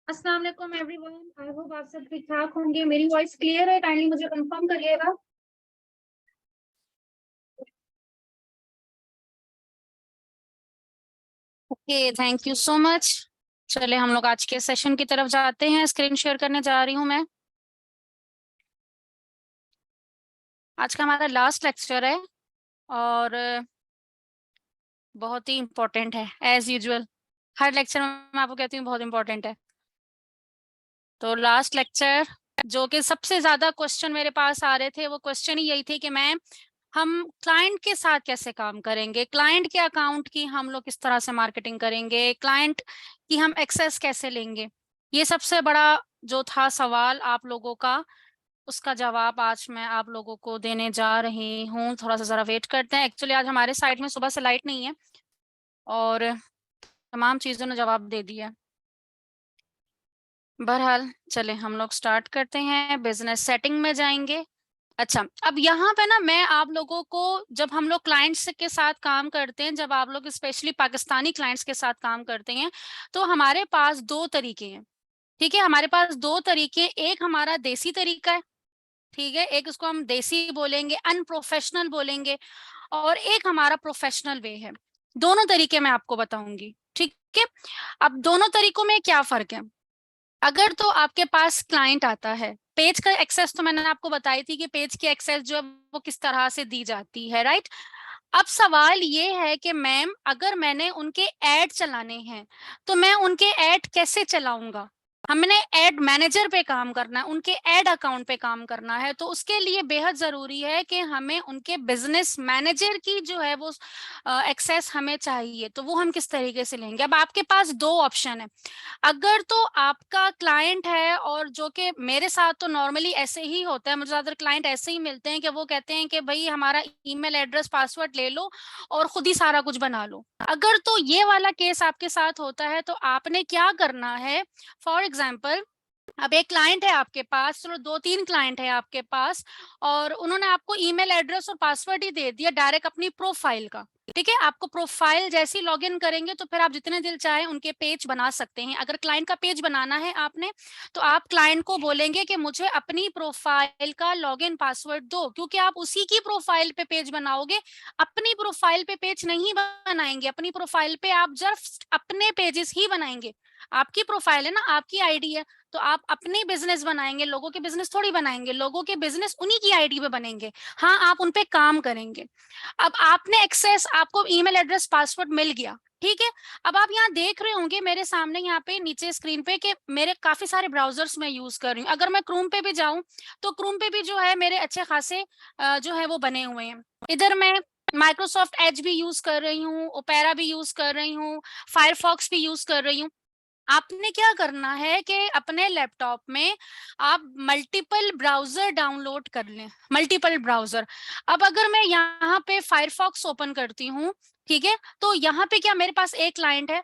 अस्सलाम वालेकुम everyone. I hope आप सब ठीक ठाक होंगे। मेरी वॉइस क्लियर है? काइंडली मुझे कंफर्म करिएगा। Okay, thank you so much. चले हम लोग आज के सेशन की तरफ जाते हैं। स्क्रीन शेयर करने जा रही हूँ मैं। आज का हमारा लास्ट लेक्चर है और बहुत ही इम्पोर्टेंट है एज यूजुअल। हर लेक्चर में मैं आपको कहती हूँ बहुत इंपॉर्टेंट है। तो लास्ट लेक्चर जो कि सबसे ज्यादा क्वेश्चन मेरे पास आ रहे थे वो क्वेश्चन ही यही थे कि मैम हम क्लाइंट के साथ कैसे काम करेंगे, क्लाइंट के अकाउंट की हम लोग किस तरह से मार्केटिंग करेंगे, क्लाइंट की हम एक्सेस कैसे लेंगे। ये सबसे बड़ा जो था सवाल आप लोगों का, उसका जवाब आज मैं आप लोगों को देने जा रही हूँ। थोड़ा सा जरा वेट करते हैं। एक्चुअली आज हमारे साइड में सुबह से लाइट नहीं है और तमाम चीजों ने जवाब दे दिया। बहरहाल चले हम लोग स्टार्ट करते हैं। बिजनेस सेटिंग में जाएंगे। अच्छा, अब यहाँ पे ना मैं आप लोगों को, जब हम लोग क्लाइंट्स के साथ काम करते हैं, जब आप लोग स्पेशली पाकिस्तानी क्लाइंट्स के साथ काम करते हैं, तो हमारे पास दो तरीके हैं। ठीक है, हमारे पास दो तरीके। एक हमारा देसी तरीका है, ठीक है, एक उसको हम देसी बोलेंगे, अनप्रोफेशनल बोलेंगे, और एक हमारा प्रोफेशनल वे है। दोनों तरीके मैं आपको बताऊंगी, ठीक है। अब दोनों तरीकों में क्या फर्क है? अगर तो आपके पास क्लाइंट आता है, पेज का एक्सेस तो मैंने आपको बताई थी कि पेज की एक्सेस जो है वो किस तरह से दी जाती है, राइट। अब सवाल ये है कि मैम अगर मैंने उनके ऐड चलाने हैं तो मैं उनके ऐड कैसे चलाऊंगा? हमने एड मैनेजर पे काम करना है, उनके एड अकाउंट पे काम करना है, तो उसके लिए बेहद जरूरी है कि हमें उनके बिजनेस मैनेजर की जो है वो एक्सेस हमें चाहिए। तो वो हम किस तरीके से लेंगे? अब आपके पास दो ऑप्शन है। अगर तो आपका क्लाइंट है, और जो कि मेरे साथ तो नॉर्मली ऐसे ही होता है, मुझे ज्यादातर क्लाइंट ऐसे ही मिलते हैं कि वो कहते हैं कि भाई हमारा ईमेल एड्रेस पासवर्ड ले लो और खुद ही सारा कुछ बना लो। अगर तो ये वाला केस आपके साथ होता है तो आपने क्या करना है? फॉर एग्जाम्पल, अब एक क्लाइंट है आपके पास, चलो दो तीन क्लाइंट है आपके पास, और उन्होंने आपको ईमेल एड्रेस और पासवर्ड ही दे दिया डायरेक्ट अपनी प्रोफाइल का। ठीक है, आपको प्रोफाइल जैसी लॉगिन करेंगे तो फिर आप जितने दिल चाहे उनके पेज बना सकते हैं। अगर क्लाइंट का पेज बनाना है आपने, तो आप क्लाइंट को बोलेंगे कि मुझे अपनी प्रोफाइल का लॉगिन पासवर्ड दो, क्योंकि आप उसी की प्रोफाइल पे पेज बनाओगे। अपनी प्रोफाइल पे पेज नहीं बनाएंगे, अपनी प्रोफाइल पे आप जस्ट अपने पेजेस ही बनाएंगे। आपकी प्रोफाइल है ना, आपकी आईडी है, तो आप अपनी बिजनेस बनाएंगे, लोगों के बिजनेस थोड़ी बनाएंगे। लोगों के बिजनेस उन्हीं की आईडी पे बनेंगे। हाँ, आप उनपे काम करेंगे। अब आपने एक्सेस, आपको ईमेल एड्रेस पासवर्ड मिल गया, ठीक है। अब आप यहाँ देख रहे होंगे मेरे सामने यहाँ पे नीचे स्क्रीन पे कि मेरे काफी सारे ब्राउजर्स मैं यूज कर रही हूँ। अगर मैं क्रोम पे भी जाऊं तो क्रोम पे भी जो है मेरे अच्छे खासे जो है वो बने हुए हैं। इधर मैं माइक्रोसॉफ्ट एज भी यूज कर रही हूँ, ओपेरा भी यूज कर रही हूँ, फायरफॉक्स भी यूज कर रही हूँ। आपने क्या करना है कि अपने लैपटॉप में आप मल्टीपल ब्राउजर डाउनलोड कर लें, मल्टीपल ब्राउजर। अब अगर मैं यहाँ पे फायरफॉक्स ओपन करती हूँ, ठीक है, तो यहाँ पे क्या मेरे पास एक क्लाइंट है,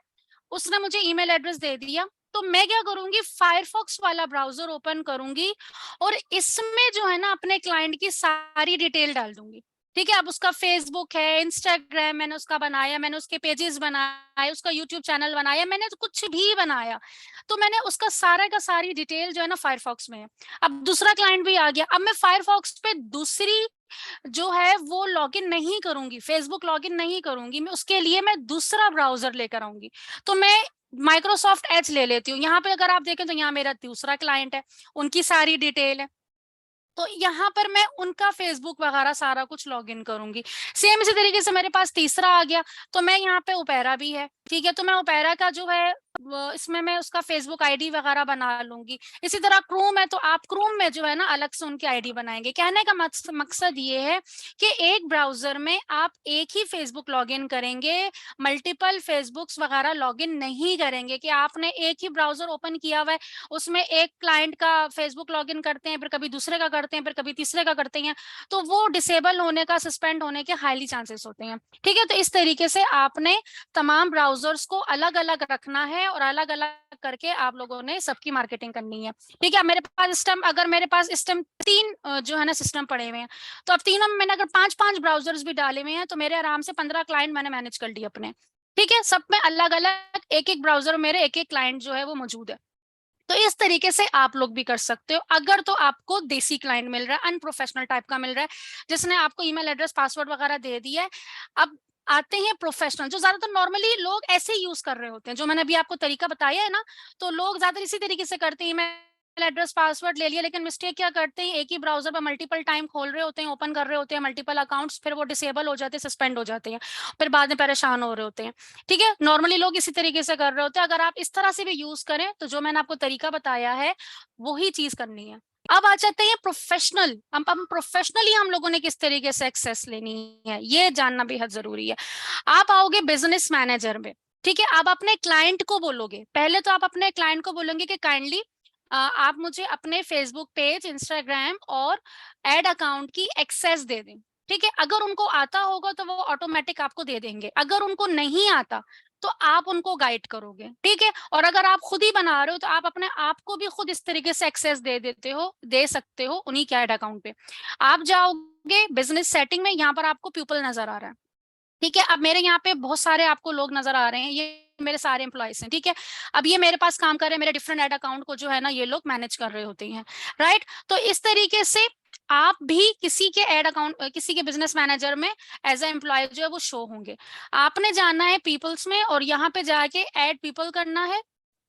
उसने मुझे ईमेल एड्रेस दे दिया, तो मैं क्या करूंगी, फायरफॉक्स वाला ब्राउजर ओपन करूंगी और इसमें जो है ना अपने क्लाइंट की सारी डिटेल डाल दूंगी। ठीक है, अब उसका फेसबुक है, इंस्टाग्राम मैंने उसका बनाया, मैंने उसके पेजेस बनाए, उसका यूट्यूब चैनल बनाया, मैंने तो कुछ भी बनाया, तो मैंने उसका सारा का सारी डिटेल जो है ना फायरफॉक्स में है। अब दूसरा क्लाइंट भी आ गया, अब मैं फायरफॉक्स पे दूसरी जो है वो लॉगिन नहीं करूंगी, फेसबुक लॉगिन नहीं करूंगी, मैं उसके लिए मैं दूसरा ब्राउजर लेकर आऊंगी। तो मैं माइक्रोसॉफ्ट एज ले लेती हूँ। यहाँ पे अगर आप देखें तो यहाँ मेरा दूसरा क्लाइंट है, उनकी सारी डिटेल है, तो यहाँ पर मैं उनका फेसबुक वगैरह सारा कुछ लॉगिन करूंगी। सेम इसी तरीके से मेरे पास तीसरा आ गया, तो मैं यहाँ पे ओपेरा भी है, ठीक है, तो मैं ओपेरा का जो है इसमें मैं उसका फेसबुक आईडी वगैरह बना लूंगी। इसी तरह क्रोम है तो आप क्रोम में जो है ना अलग से उनकी आईडी बनाएंगे। कहने का मकसद ये है कि एक ब्राउजर में आप एक ही फेसबुक लॉगिन करेंगे, मल्टीपल फेसबुक्स वगैरह लॉगिन नहीं करेंगे कि आपने एक ही ब्राउजर ओपन किया हुआ है, उसमें एक क्लाइंट का फेसबुक लॉगिन करते हैं, फिर कभी दूसरे का करते हैं, फिर कभी तीसरे का करते हैं, तो वो डिसेबल होने का, सस्पेंड होने के हाईली चांसेस होते हैं। ठीक है, तो इस तरीके से आपने तमाम ब्राउजर्स को अलग अलग रखना है और अलग अलग करके आप लोगों ने सबकी मार्केटिंग करनी है। ठीक है, मेरे पास इस टाइम, अगर मेरे पास इस टाइम तीन जो है ना सिस्टम पड़े हुए हैं, तो अब तीनों में मैंने अगर पांच पांच ब्राउजर्स भी डाले हुए हैं तो मेरे आराम से 15 क्लाइंट मैंने मैनेज कर लिए अपने। ठीक है, सब में अलग अलग एक एक ब्राउजर मेरे एक एक क्लाइंट जो है वो मौजूद है। तो इस तरीके से आप लोग भी कर सकते हो। अगर तो आपको देसी क्लाइंट मिल रहा है, अनप्रोफेशनल टाइप का मिल रहा है, जिसने आपको ईमेल एड्रेस पासवर्ड वगैरह दे दिया है, अब आते हैं प्रोफेशनल, जो ज्यादातर नॉर्मली लोग ऐसे ही यूज कर रहे होते हैं, जो मैंने अभी आपको तरीका बताया है ना, तो लोग ज्यादातर इसी तरीके से करते हैं। ईमेल एड्रेस पासवर्ड ले लिया, लेकिन मिस्टेक क्या करते हैं, एक ही ब्राउजर पर मल्टीपल टाइम खोल रहे होते हैं, ओपन कर रहे होते हैं मल्टीपल अकाउंट्स, फिर वो डिसेबल हो जाते हैं, सस्पेंड हो जाते हैं, फिर बाद में परेशान हो रहे होते हैं। ठीक है, नॉर्मली लोग इसी तरीके से कर रहे होते हैं। अगर आप इस तरह से भी यूज करें तो जो मैंने आपको तरीका बताया है वही चीज करनी है। अब आ जाते हैं प्रोफेशनल। हम प्रोफेशनली हम लोगों ने किस तरीके से एक्सेस लेनी है, ये जानना बेहद जरूरी है। आप आओगे बिजनेस मैनेजर में, ठीक है, आप अपने क्लाइंट को बोलोगे, पहले तो आप अपने क्लाइंट को बोलेंगे कि काइंडली आप मुझे अपने फेसबुक पेज, इंस्टाग्राम और एड अकाउंट की एक्सेस दे दें। ठीक है, अगर उनको आता होगा तो वो ऑटोमेटिक आपको दे देंगे, अगर उनको नहीं आता तो आप उनको गाइड करोगे। ठीक है, और अगर आप खुद ही बना रहे हो तो आप अपने आप को भी खुद इस तरीके से एक्सेस दे देते हो, दे सकते हो उन्हीं के एड अकाउंट पे। आप जाओगे बिजनेस सेटिंग में, यहाँ पर आपको पीपल नजर आ रहा है। ठीक है, अब मेरे यहाँ पे बहुत सारे आपको लोग नजर आ रहे हैं, ये मेरे सारे एम्प्लॉयज हैं। ठीक है, अब ये मेरे पास काम कर रहे हैं, मेरे डिफरेंट एड अकाउंट को जो है ना ये लोग मैनेज कर रहे होते हैं, राइट। तो इस तरीके से आप भी किसी के एड अकाउंट, किसी के बिजनेस मैनेजर में एज ए एम्प्लॉय जो है वो शो होंगे। आपने जाना है पीपल्स में और यहाँ पे जाके एड पीपल करना है,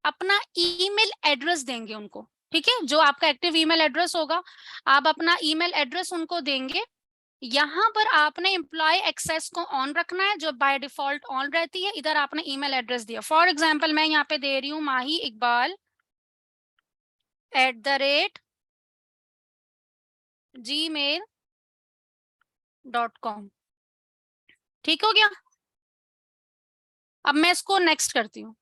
अपना ईमेल एड्रेस देंगे उनको। ठीक है, जो आपका एक्टिव ईमेल एड्रेस होगा, आप अपना ईमेल एड्रेस उनको देंगे। यहाँ पर आपने एम्प्लॉय एक्सेस को ऑन रखना है, जो बाय डिफॉल्ट ऑन रहती है। इधर आपने ईमेल एड्रेस दिया, फॉर एग्जांपल मैं यहाँ पे दे रही हूँ mahi@gmail.com। ठीक हो गया, अब मैं इसको नेक्स्ट करती हूँ।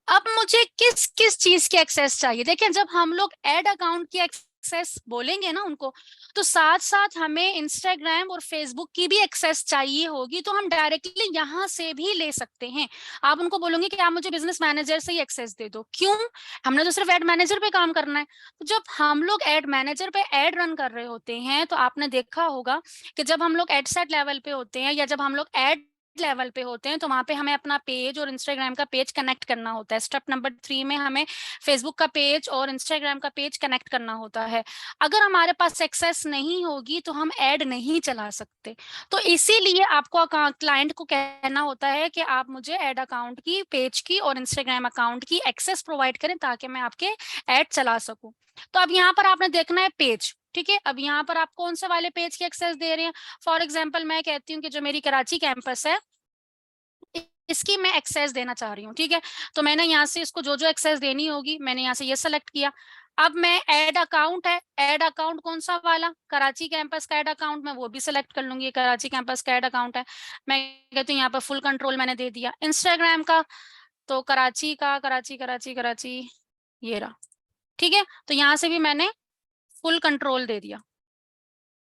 अब मुझे किस किस चीज की एक्सेस चाहिए, देखिए जब हम लोग एड अकाउंट की एक्सेस बोलेंगे ना उनको, तो साथ साथ हमें इंस्टाग्राम और फेसबुक की भी एक्सेस चाहिए होगी, तो हम डायरेक्टली यहाँ से भी ले सकते हैं। आप उनको बोलोगे कि आप मुझे बिजनेस मैनेजर से ही एक्सेस दे दो, क्यों, हमने तो सिर्फ एड मैनेजर पे काम करना है। तो जब हम लोग एड मैनेजर पे एड रन कर रहे होते हैं, तो आपने देखा होगा कि जब हम लोग एड सेट लेवल पे होते हैं या जब हम लोग एड लेवल पे होते हैं, तो वहां पे हमें अपना पेज और इंस्टाग्राम का पेज कनेक्ट करना होता है। स्टेप नंबर 3 में हमें फेसबुक का पेज और इंस्टाग्राम का पेज कनेक्ट करना होता है। अगर हमारे पास एक्सेस नहीं होगी तो हम ऐड नहीं चला सकते। तो इसीलिए आपको क्लाइंट को कहना होता है कि आप मुझे ऐड अकाउंट की, पेज की और इंस्टाग्राम अकाउंट की एक्सेस प्रोवाइड करें, ताकि मैं आपके ऐड चला सकूं। तो अब यहाँ पर आपने देखना है पेज। ठीक है, अब यहाँ पर आप कौन से वाले पेज की एक्सेस दे रहे हैं। फॉर एग्जाम्पल मैं कहती हूँ कि जो मेरी कराची कैंपस है, इसकी मैं एक्सेस देना चाह रही हूँ। ठीक है, तो मैंने यहाँ से इसको जो जो एक्सेस देनी होगी मैंने यहाँ से ये सेलेक्ट किया। अब मैं ऐड अकाउंट है, ऐड अकाउंट कौन सा वाला, कराची कैंपस का ऐड अकाउंट, मैं वो भी सिलेक्ट कर लूंगी, कराची कैंपस का ऐड अकाउंट है। मैं कहती हूँ यहाँ पर फुल कंट्रोल मैंने दे दिया। इंस्टाग्राम का तो कराची का, कराची कराची कराची, ये रहा। ठीक है, तो यहाँ से भी मैंने फुल कंट्रोल दे दिया।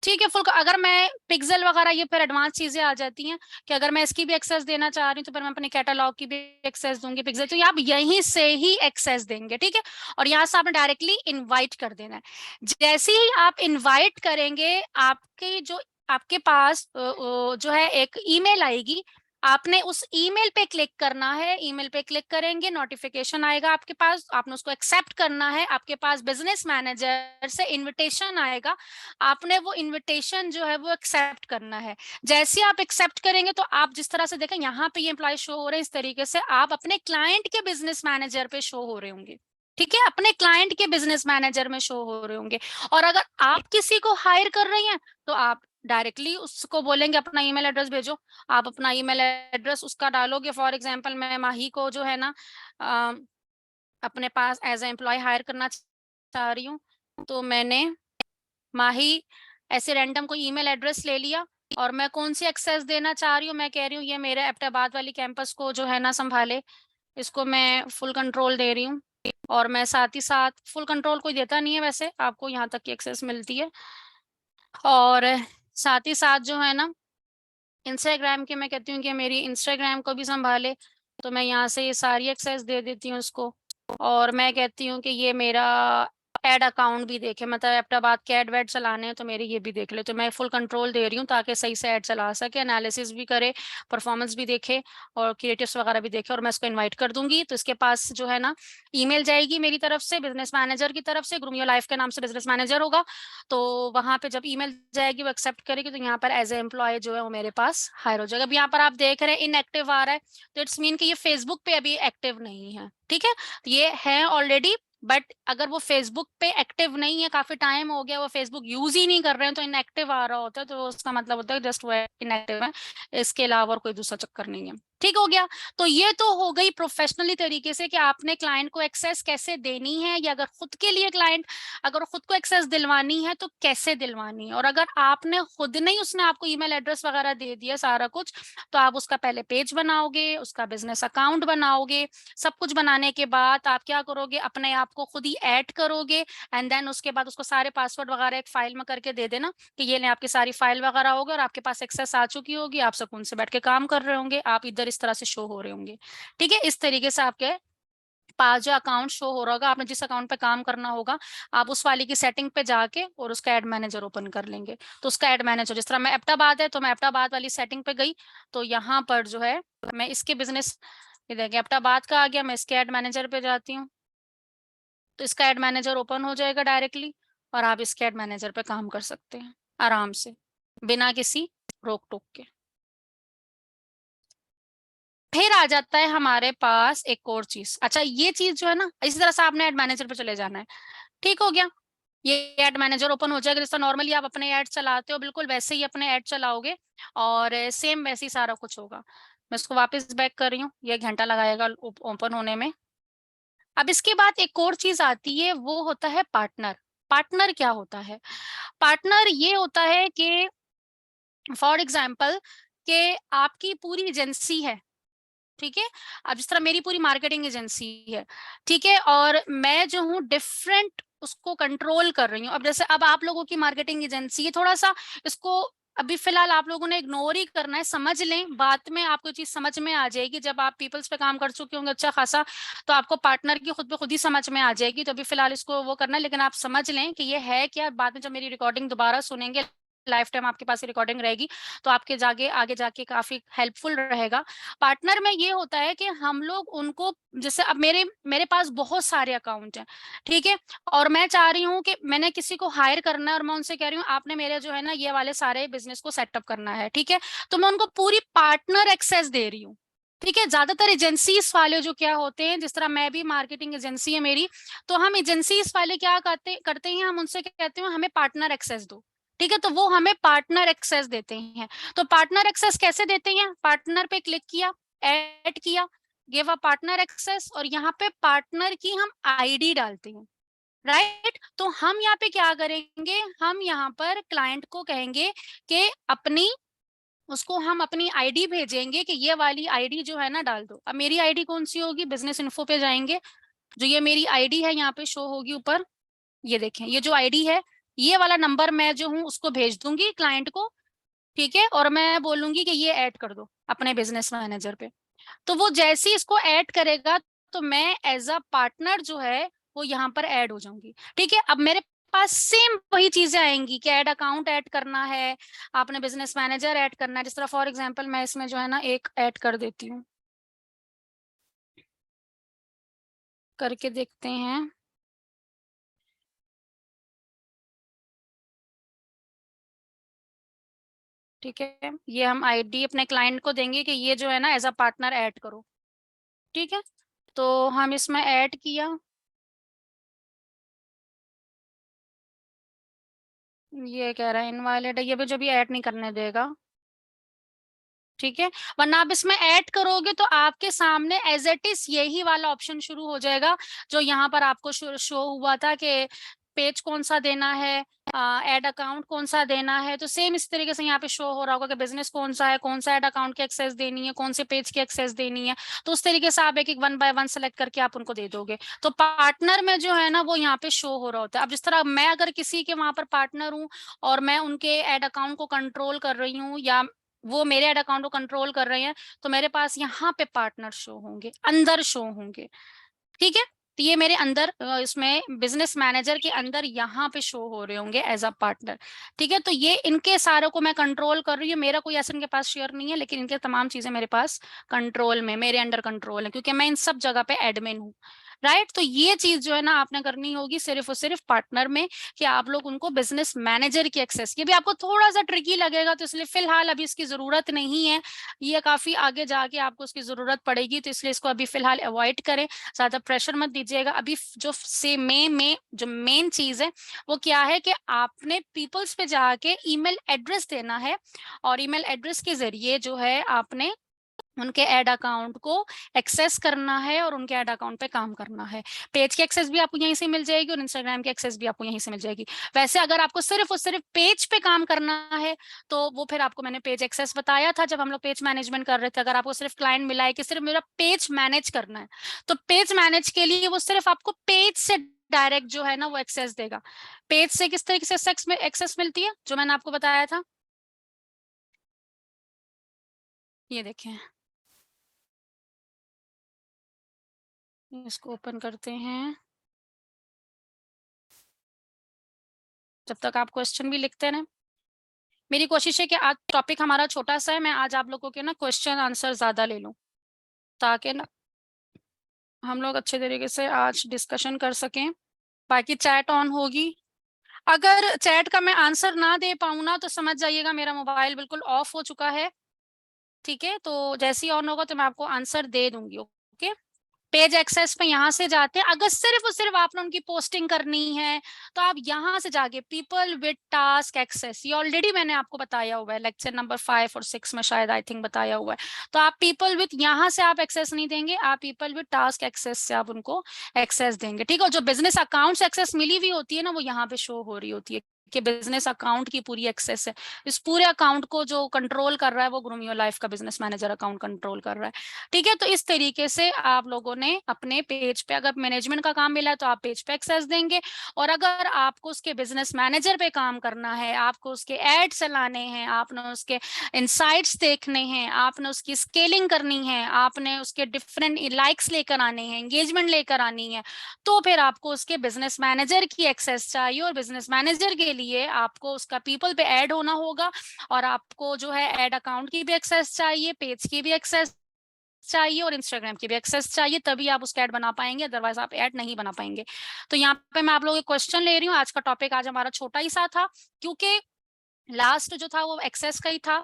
ठीक है, फुल, अगर मैं पिक्सल वगैरह ये फिर एडवांस चीजें आ जाती हैं कि अगर मैं इसकी भी एक्सेस देना चाह रही हूँ तो फिर मैं अपने कैटलॉग की भी एक्सेस दूंगी पिक्सल, तो आप यहीं से ही एक्सेस देंगे। ठीक है, और यहाँ से आपने डायरेक्टली इनवाइट कर देना है। जैसे ही आप इनवाइट करेंगे, आपके पास जो है एक ईमेल आएगी, आपने उस ईमेल पे क्लिक करना है। ईमेल पे क्लिक करेंगे, नोटिफिकेशन आएगा आपके पास, आपने उसको एक्सेप्ट करना है। आपके पास बिजनेस मैनेजर से इनविटेशन आएगा, आपने वो इनविटेशन जो है वो एक्सेप्ट करना है। जैसे आप एक्सेप्ट करेंगे तो आप जिस तरह से देखें यहाँ पे ये एम्प्लॉय शो हो रहे हैं, इस तरीके से आप अपने क्लाइंट के बिजनेस मैनेजर पे शो हो रहे होंगे। ठीक है, अपने क्लाइंट के बिजनेस मैनेजर में शो हो रहे होंगे। और अगर आप किसी को हायर कर रही हैं तो आप डायरेक्टली उसको बोलेंगे अपना ईमेल एड्रेस भेजो, आप अपना ईमेल एड्रेस उसका डालोगे। फॉर एग्जांपल मैं माही को जो है ना अपने पास एज ए एम्प्लॉय हायर करना चाह रही हूँ, तो मैंने माही ऐसे रैंडम कोई ईमेल एड्रेस ले लिया और मैं कौन सी एक्सेस देना चाह रही हूँ, मैं कह रही हूँ ये मेरे एबटाबाद वाली कैंपस को जो है ना संभाले, इसको मैं फुल कंट्रोल दे रही हूँ। और मैं साथ ही साथ, फुल कंट्रोल कोई देता नहीं है वैसे, आपको यहाँ तक की एक्सेस मिलती है। और साथ ही साथ जो है ना इंस्टाग्राम के, मैं कहती हूँ कि मेरी इंस्टाग्राम को भी संभाले, तो मैं यहाँ से ये सारी एक्सेस दे देती हूँ उसको। और मैं कहती हूँ कि ये मेरा एड अकाउंट भी देखे, मतलब एप्टाबाद के एड वेड चलाने हैं तो मेरे ये भी देख ले, तो मैं फुल कंट्रोल दे रही हूँ ताकि सही से एड चला सके, एनालिसिस भी करे, परफॉर्मेंस भी देखे और क्रिएटिव्स वगैरह भी देखे। और मैं इसको इनवाइट कर दूंगी, तो इसके पास जो है ना ईमेल जाएगी मेरी तरफ से, बिजनेस मैनेजर की तरफ से, ग्रूम योर लाइफ के नाम से बिजनेस मैनेजर होगा, तो वहां पे जब ईमेल जाएगी वो एक्सेप्ट करेगी, तो यहाँ पर एज ए एम्प्लॉय जो है वो मेरे पास हायर हो जाएगा। अब यहाँ पर आप देख रहे हैं इनएक्टिव आ रहा है, तो इट्स मीन कि ये फेसबुक पे अभी एक्टिव नहीं है, ठीक है, ये है ऑलरेडी, बट अगर वो फेसबुक पे एक्टिव नहीं है, काफी टाइम हो गया वो फेसबुक यूज ही नहीं कर रहे हैं, तो इनएक्टिव आ रहा होता है, तो उसका मतलब होता है जस्ट वो इनएक्टिव है, इसके अलावा और कोई दूसरा चक्कर नहीं है। ठीक हो गया। तो ये तो हो गई प्रोफेशनली तरीके से कि आपने क्लाइंट को एक्सेस कैसे देनी है, या अगर खुद के लिए क्लाइंट अगर खुद को एक्सेस दिलवानी है तो कैसे दिलवानी है। और अगर आपने खुद नहीं, उसने आपको ईमेल एड्रेस वगैरह दे दिया सारा कुछ, तो आप उसका पहले पेज बनाओगे, उसका बिजनेस अकाउंट बनाओगे, सब कुछ बनाने के बाद आप क्या करोगे, अपने आप को खुद ही ऐड करोगे, एंड देन उसके बाद उसको सारे पासवर्ड वगैरह एक फाइल में करके दे देना कि ये ले आपकी सारी फाइल वगैरह होगी, और आपके पास एक्सेस आ चुकी होगी, आप सुकून से बैठ के काम कर रहे होंगे, आप इधर इस तरह से शो हो रहे होंगे। ठीक है, इस तरीके से आपके पास जो अकाउंट शो हो रहा होगा, आपने जिस अकाउंट पे काम करना होगा, आप उस वाली की सेटिंग पे जाके और उसका एड मैनेजर ओपन कर लेंगे। तो उसका एड मैनेजर, जिस तरह मैं एप्टाबाद है तो मैं एप्टाबाद वाली सेटिंग पे गई, तो यहाँ पर जो है मैं इसके बिजनेस, ये देखिए एप्टाबाद का आ गया, मैं इसके एड मैनेजर पे जाती हूँ, तो इसका एड मैनेजर ओपन हो जाएगा डायरेक्टली, और आप इसके एड मैनेजर पे काम कर सकते हैं आराम से, बिना किसी रोक टोक के। फिर आ जाता है हमारे पास एक और चीज, अच्छा ये चीज जो है ना, इसी तरह से आपने एड मैनेजर पे चले जाना है। ठीक हो गया, ये एड मैनेजर ओपन हो जाएगा, जैसा नॉर्मली आप अपने ऐड चलाते हो बिल्कुल वैसे ही अपने ऐड चलाओगे, और सेम वैसे ही सारा कुछ होगा। मैं इसको वापस बैक कर रही हूँ, ये घंटा लगाएगा ओपन होने में। अब इसके बाद एक और चीज आती है, वो होता है पार्टनर। पार्टनर क्या होता है? पार्टनर ये होता है कि फॉर एग्जाम्पल कि आपकी पूरी एजेंसी है, ठीक है, अब जिस तरह मेरी पूरी मार्केटिंग एजेंसी है, ठीक है, और मैं जो हूँ डिफरेंट उसको कंट्रोल कर रही हूँ। अब जैसे अब आप लोगों की मार्केटिंग एजेंसी है, थोड़ा सा इसको अभी फिलहाल आप लोगों ने इग्नोर ही करना है, समझ लें, बाद में आपको चीज समझ में आ जाएगी, जब आप पीपल्स पे काम कर चुके होंगे अच्छा खासा, तो आपको पार्टनर की खुद पे खुद ही समझ में आ जाएगी। तो अभी फिलहाल इसको वो करना है, लेकिन आप समझ लें कि ये है क्या, बाद में जब मेरी रिकॉर्डिंग दोबारा सुनेंगे, लाइफ टाइम आपके पास रिकॉर्डिंग रहेगी, तो आपके जागे आगे जाके काफी हेल्पफुल रहेगा। पार्टनर में ये होता है कि हम लोग उनको, जैसे अब मेरे मेरे पास बहुत सारे अकाउंट हैं, ठीक है, और मैं चाह रही हूँ कि मैंने किसी को हायर करना है, और मैं उनसे कह रही हूँ आपने मेरे जो है ना ये वाले सारे बिजनेस को सेटअप करना है, ठीक है, तो मैं उनको पूरी पार्टनर एक्सेस दे रही हूँ। ठीक है, ज्यादातर एजेंसीज वाले जो क्या होते हैं, जिस तरह मैं भी मार्केटिंग एजेंसी है मेरी, तो हम एजेंसीज वाले क्या करते करते हैं, हम उनसे कहते हैं हमें पार्टनर एक्सेस दो। ठीक है, तो वो हमें पार्टनर एक्सेस देते हैं। तो पार्टनर एक्सेस कैसे देते हैं, पार्टनर पे क्लिक किया, ऐड किया, गिव अ पार्टनर एक्सेस, और यहाँ पे पार्टनर की हम आईडी डालते हैं, राइट। तो हम यहाँ पे क्या करेंगे, हम यहाँ पर क्लाइंट को कहेंगे कि अपनी, उसको हम अपनी आईडी भेजेंगे कि ये वाली आईडी जो है ना डाल दो। अब मेरी आईडी कौन सी होगी, बिजनेस इन्फो पे जाएंगे, जो ये मेरी आईडी है यहाँ पे शो होगी ऊपर, ये देखें, ये जो आईडी है, ये वाला नंबर मैं जो हूँ उसको भेज दूंगी क्लाइंट को, ठीक है, और मैं बोलूंगी कि ये ऐड कर दो अपने बिजनेस मैनेजर पे। तो वो जैसे ही इसको ऐड करेगा, तो मैं एज अ पार्टनर जो है वो यहाँ पर ऐड हो जाऊंगी। ठीक है, अब मेरे पास सेम वही चीजें आएंगी कि ऐड अकाउंट ऐड करना है, आपने बिजनेस मैनेजर ऐड करना है, जिस तरह फॉर एग्जांपल मैं इसमें जो है ना एक ऐड कर देती हूँ, करके देखते हैं। ठीक है, ये हम आईडी अपने क्लाइंट को देंगे कि ये जो है ना एज अ पार्टनर ऐड करो। ठीक है, तो हम इसमें ऐड किया, ये कह रहा है इनवालिड है, ये भी जो भी ऐड नहीं करने देगा। ठीक है, वरना आप इसमें ऐड करोगे तो आपके सामने एज इट इज यही वाला ऑप्शन शुरू हो जाएगा, जो यहाँ पर आपको शो हुआ था कि पेज कौन सा देना है, ऐड अकाउंट कौन सा देना है। तो सेम इस तरीके से यहाँ पे शो हो रहा होगा कि बिजनेस कौन सा है, कौन सा ऐड अकाउंट की एक्सेस देनी है, कौन से पेज की एक्सेस देनी है। तो उस तरीके से आप एक एक वन बाय वन सेलेक्ट करके आप उनको दे दोगे। तो पार्टनर में जो है ना वो यहाँ पे शो हो रहा होता है। अब जिस तरह मैं अगर किसी के वहां पर पार्टनर हूँ और मैं उनके ऐड अकाउंट को कंट्रोल कर रही हूँ, या वो मेरे ऐड अकाउंट को कंट्रोल कर रहे हैं, तो मेरे पास यहाँ पे पार्टनर शो होंगे, अंदर शो होंगे। ठीक है, तो ये मेरे अंदर इसमें बिजनेस मैनेजर के अंदर यहाँ पे शो हो रहे होंगे एज अ पार्टनर। ठीक है, तो ये इनके सारों को मैं कंट्रोल कर रही हूँ। मेरा कोई ऐसा इनके पास शेयर नहीं है, लेकिन इनके तमाम चीजें मेरे पास कंट्रोल में, मेरे अंडर कंट्रोल है, क्योंकि मैं इन सब जगह पे एडमिन हूँ। राइट, तो ये चीज जो है ना आपने करनी होगी सिर्फ और सिर्फ पार्टनर में, कि आप लोग उनको बिजनेस मैनेजर की एक्सेस, ये भी आपको थोड़ा सा ट्रिकी लगेगा, तो इसलिए फिलहाल अभी इसकी जरूरत नहीं है। ये काफी आगे जाके आपको उसकी जरूरत पड़ेगी, तो इसलिए इसको अभी फिलहाल अवॉइड करें, ज्यादा प्रेशर मत दीजिएगा। अभी जो से में जो मेन चीज है वो क्या है कि आपने पीपल्स पे जाके ईमेल एड्रेस देना है, और ईमेल एड्रेस के जरिए जो है आपने उनके एड अकाउंट को एक्सेस करना है और उनके एड अकाउंट पे काम करना है। पेज की एक्सेस भी आपको यहीं से मिल जाएगी और इंस्टाग्राम की एक्सेस भी आपको यहीं से मिल जाएगी। वैसे अगर आपको सिर्फ और सिर्फ पेज पे काम करना है तो वो फिर आपको मैंने पेज एक्सेस बताया था जब हम लोग पेज मैनेजमेंट कर रहे थे। अगर आपको सिर्फ क्लाइंट मिला है कि सिर्फ मेरा पेज मैनेज करना है, तो पेज मैनेज के लिए वो सिर्फ आपको पेज से डायरेक्ट जो है ना वो एक्सेस देगा। पेज से किस तरीके से एक्सेस मिलती है, जो मैंने आपको बताया था, ये देखें, इसको ओपन करते हैं। जब तक आप क्वेश्चन भी लिखते हैं ना, मेरी कोशिश है कि आज टॉपिक हमारा छोटा सा है, मैं आज आप लोगों के ना क्वेश्चन आंसर ज्यादा ले लूं, ताकि ना हम लोग अच्छे तरीके से आज डिस्कशन कर सकें। बाकी चैट ऑन होगी, अगर चैट का मैं आंसर ना दे पाऊँ ना तो समझ जाइएगा मेरा मोबाइल बिल्कुल ऑफ हो चुका है। ठीक है, तो जैसे ही ऑन होगा तो मैं आपको आंसर दे दूंगी। ओके, पेज एक्सेस पे यहाँ से जाते हैं, अगर सिर्फ और सिर्फ आपने उनकी पोस्टिंग करनी है तो आप यहाँ से जाके पीपल विद टास्क एक्सेस, ये ऑलरेडी मैंने आपको बताया हुआ है लेक्चर नंबर 5 और 6 में शायद आई थिंक बताया हुआ है। तो आप पीपल विद यहाँ से आप एक्सेस नहीं देंगे, आप पीपल विद टास्क एक्सेस से आप उनको एक्सेस देंगे। ठीक है, और जो बिजनेस अकाउंट्स एक्सेस मिली हुई होती है ना वो यहाँ पे शो हो रही होती है कि बिजनेस अकाउंट की पूरी एक्सेस है। इस पूरे अकाउंट को जो कंट्रोल कर रहा है वो ग्रूम योर लाइफ का बिजनेस मैनेजर अकाउंट कंट्रोल कर रहा है। ठीक है, तो इस तरीके से आप लोगों ने अपने पेज पे, अगर मैनेजमेंट का काम मिला है तो आप पेज पे एक्सेस देंगे, और अगर आपको उसके बिजनेस मैनेजर पे काम करना है, आपको उसके एड चलाने हैं, आपने उसके इनसाइट्स देखने हैं, आपने उसकी स्केलिंग करनी है, आपने उसके डिफरेंट लाइक्स लेकर आने हैं, एंगेजमेंट लेकर आनी है, तो फिर आपको उसके बिजनेस मैनेजर की एक्सेस चाहिए, और बिजनेस मैनेजर के लिए आपको उसका पीपल पे ऐड होना होगा, और आपको जो है एड अकाउंट की भी एक्सेस चाहिए, पेज की भी एक्सेस चाहिए, और इंस्टाग्राम की भी एक्सेस चाहिए, तभी आप उसका ऐड बना पाएंगे, अदरवाइज आप ऐड नहीं बना पाएंगे। तो यहाँ पे मैं आप लोगों के क्वेश्चन ले रही हूँ। आज का टॉपिक आज हमारा छोटा ही सा था, क्योंकि लास्ट जो था वो एक्सेस का ही था,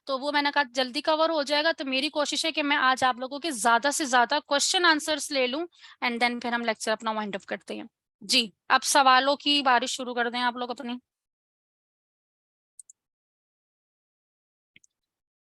तो वो मैंने कहा जल्दी कवर हो जाएगा। तो मेरी कोशिश है कि मैं आज आप लोगों के ज्यादा से ज्यादा क्वेश्चन आंसर्स ले लूं, एंड देन फिर हम लेक्चर अपना वाइंड अप करते हैं। जी, अब सवालों की बारिश शुरू कर दें आप लोग अपनी।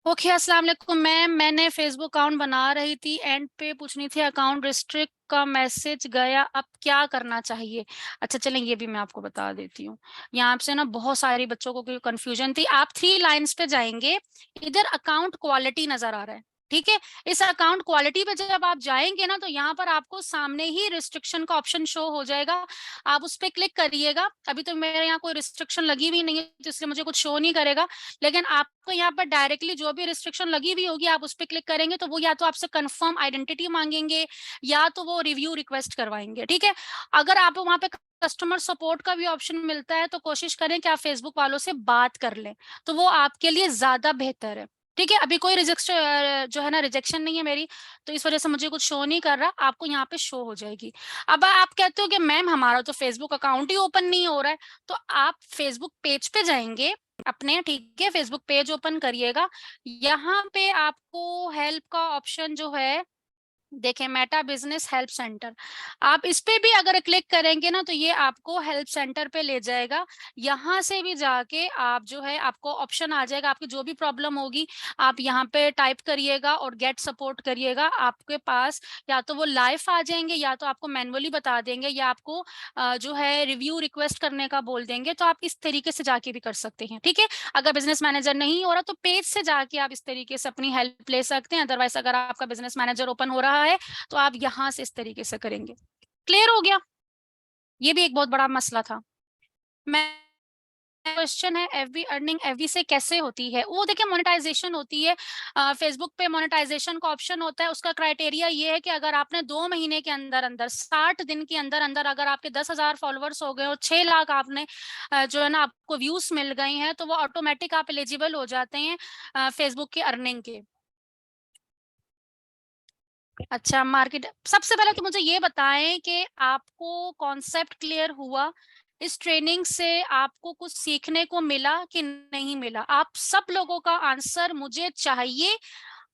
ओके, अस्सलाम वालेकुम मैम, मैंने फेसबुक अकाउंट बना रही थी, एंड पे पूछनी थी अकाउंट रिस्ट्रिक्ट का मैसेज गया, अब क्या करना चाहिए। अच्छा चलें, ये भी मैं आपको बता देती हूँ। यहाँ से ना बहुत सारे बच्चों को कंफ्यूजन थी। आप 3 लाइंस पे जाएंगे, इधर अकाउंट क्वालिटी नजर आ रहा है। ठीक है, इस अकाउंट क्वालिटी पे जब आप जाएंगे ना तो यहाँ पर आपको सामने ही रिस्ट्रिक्शन का ऑप्शन शो हो जाएगा, आप उस पर क्लिक करिएगा। अभी तो मेरे यहाँ कोई रिस्ट्रिक्शन लगी हुई नहीं है, तो इसलिए मुझे कुछ शो नहीं करेगा, लेकिन आपको यहाँ पर डायरेक्टली जो भी रिस्ट्रिक्शन लगी हुई होगी आप उस पर क्लिक करेंगे तो वो या तो आपसे कंफर्म आइडेंटिटी मांगेंगे, या तो वो रिव्यू रिक्वेस्ट करवाएंगे। ठीक है, अगर आप वहाँ पे कस्टमर सपोर्ट का भी ऑप्शन मिलता है तो कोशिश करें कि आप फेसबुक वालों से बात कर लें, तो वो आपके लिए ज्यादा बेहतर है। ठीक है, अभी कोई रिजेक्ट जो है ना रिजेक्शन नहीं है मेरी, तो इस वजह से मुझे कुछ शो नहीं कर रहा, आपको यहाँ पे शो हो जाएगी। अब आप कहते हो कि मैम हमारा तो फेसबुक अकाउंट ही ओपन नहीं हो रहा है, तो आप फेसबुक पेज पे जाएंगे अपने। ठीक है, फेसबुक पेज ओपन करिएगा, यहाँ पे आपको हेल्प का ऑप्शन जो है देखें, मेटा बिजनेस हेल्प सेंटर, आप इस पे भी अगर क्लिक करेंगे ना तो ये आपको हेल्प सेंटर पे ले जाएगा। यहाँ से भी जाके आप जो है आपको ऑप्शन आ जाएगा, आपकी जो भी प्रॉब्लम होगी आप यहाँ पे टाइप करिएगा और गेट सपोर्ट करिएगा, आपके पास या तो वो लाइव आ जाएंगे, या तो आपको मैनुअली बता देंगे, या आपको जो है रिव्यू रिक्वेस्ट करने का बोल देंगे। तो आप इस तरीके से जाके भी कर सकते हैं। ठीक है, अगर बिजनेस मैनेजर नहीं हो रहा तो पेज से जाके आप इस तरीके से अपनी हेल्प ले सकते हैं, अदरवाइज अगर आपका बिजनेस मैनेजर ओपन हो रहा है तो आप यहां से इस तरीके से करेंगे। क्लियर हो गया, ये भी एक बहुत बड़ा मसला था। मैं क्वेश्चन है एफबी अर्निंग एफबी से कैसे होती है, वो देखिए मोनेटाइजेशन होती है। फेसबुक पे मोनेटाइजेशन का ऑप्शन होता है, उसका क्राइटेरिया ये है कि अगर आपने 2 महीने के अंदर अंदर 60 दिन के अंदर अंदर अगर आपके 10,000 फॉलोअर्स हो गए और 6 लाख आपने जो है ना आपको व्यूज मिल गए हैं, तो वो ऑटोमेटिक आप एलिजिबल हो जाते हैं फेसबुक की अर्निंग के। अच्छा, मार्केट, सबसे पहले तो मुझे ये बताएं कि आपको कॉन्सेप्ट क्लियर हुआ, इस ट्रेनिंग से आपको कुछ सीखने को मिला कि नहीं मिला? आप सब लोगों का आंसर मुझे चाहिए।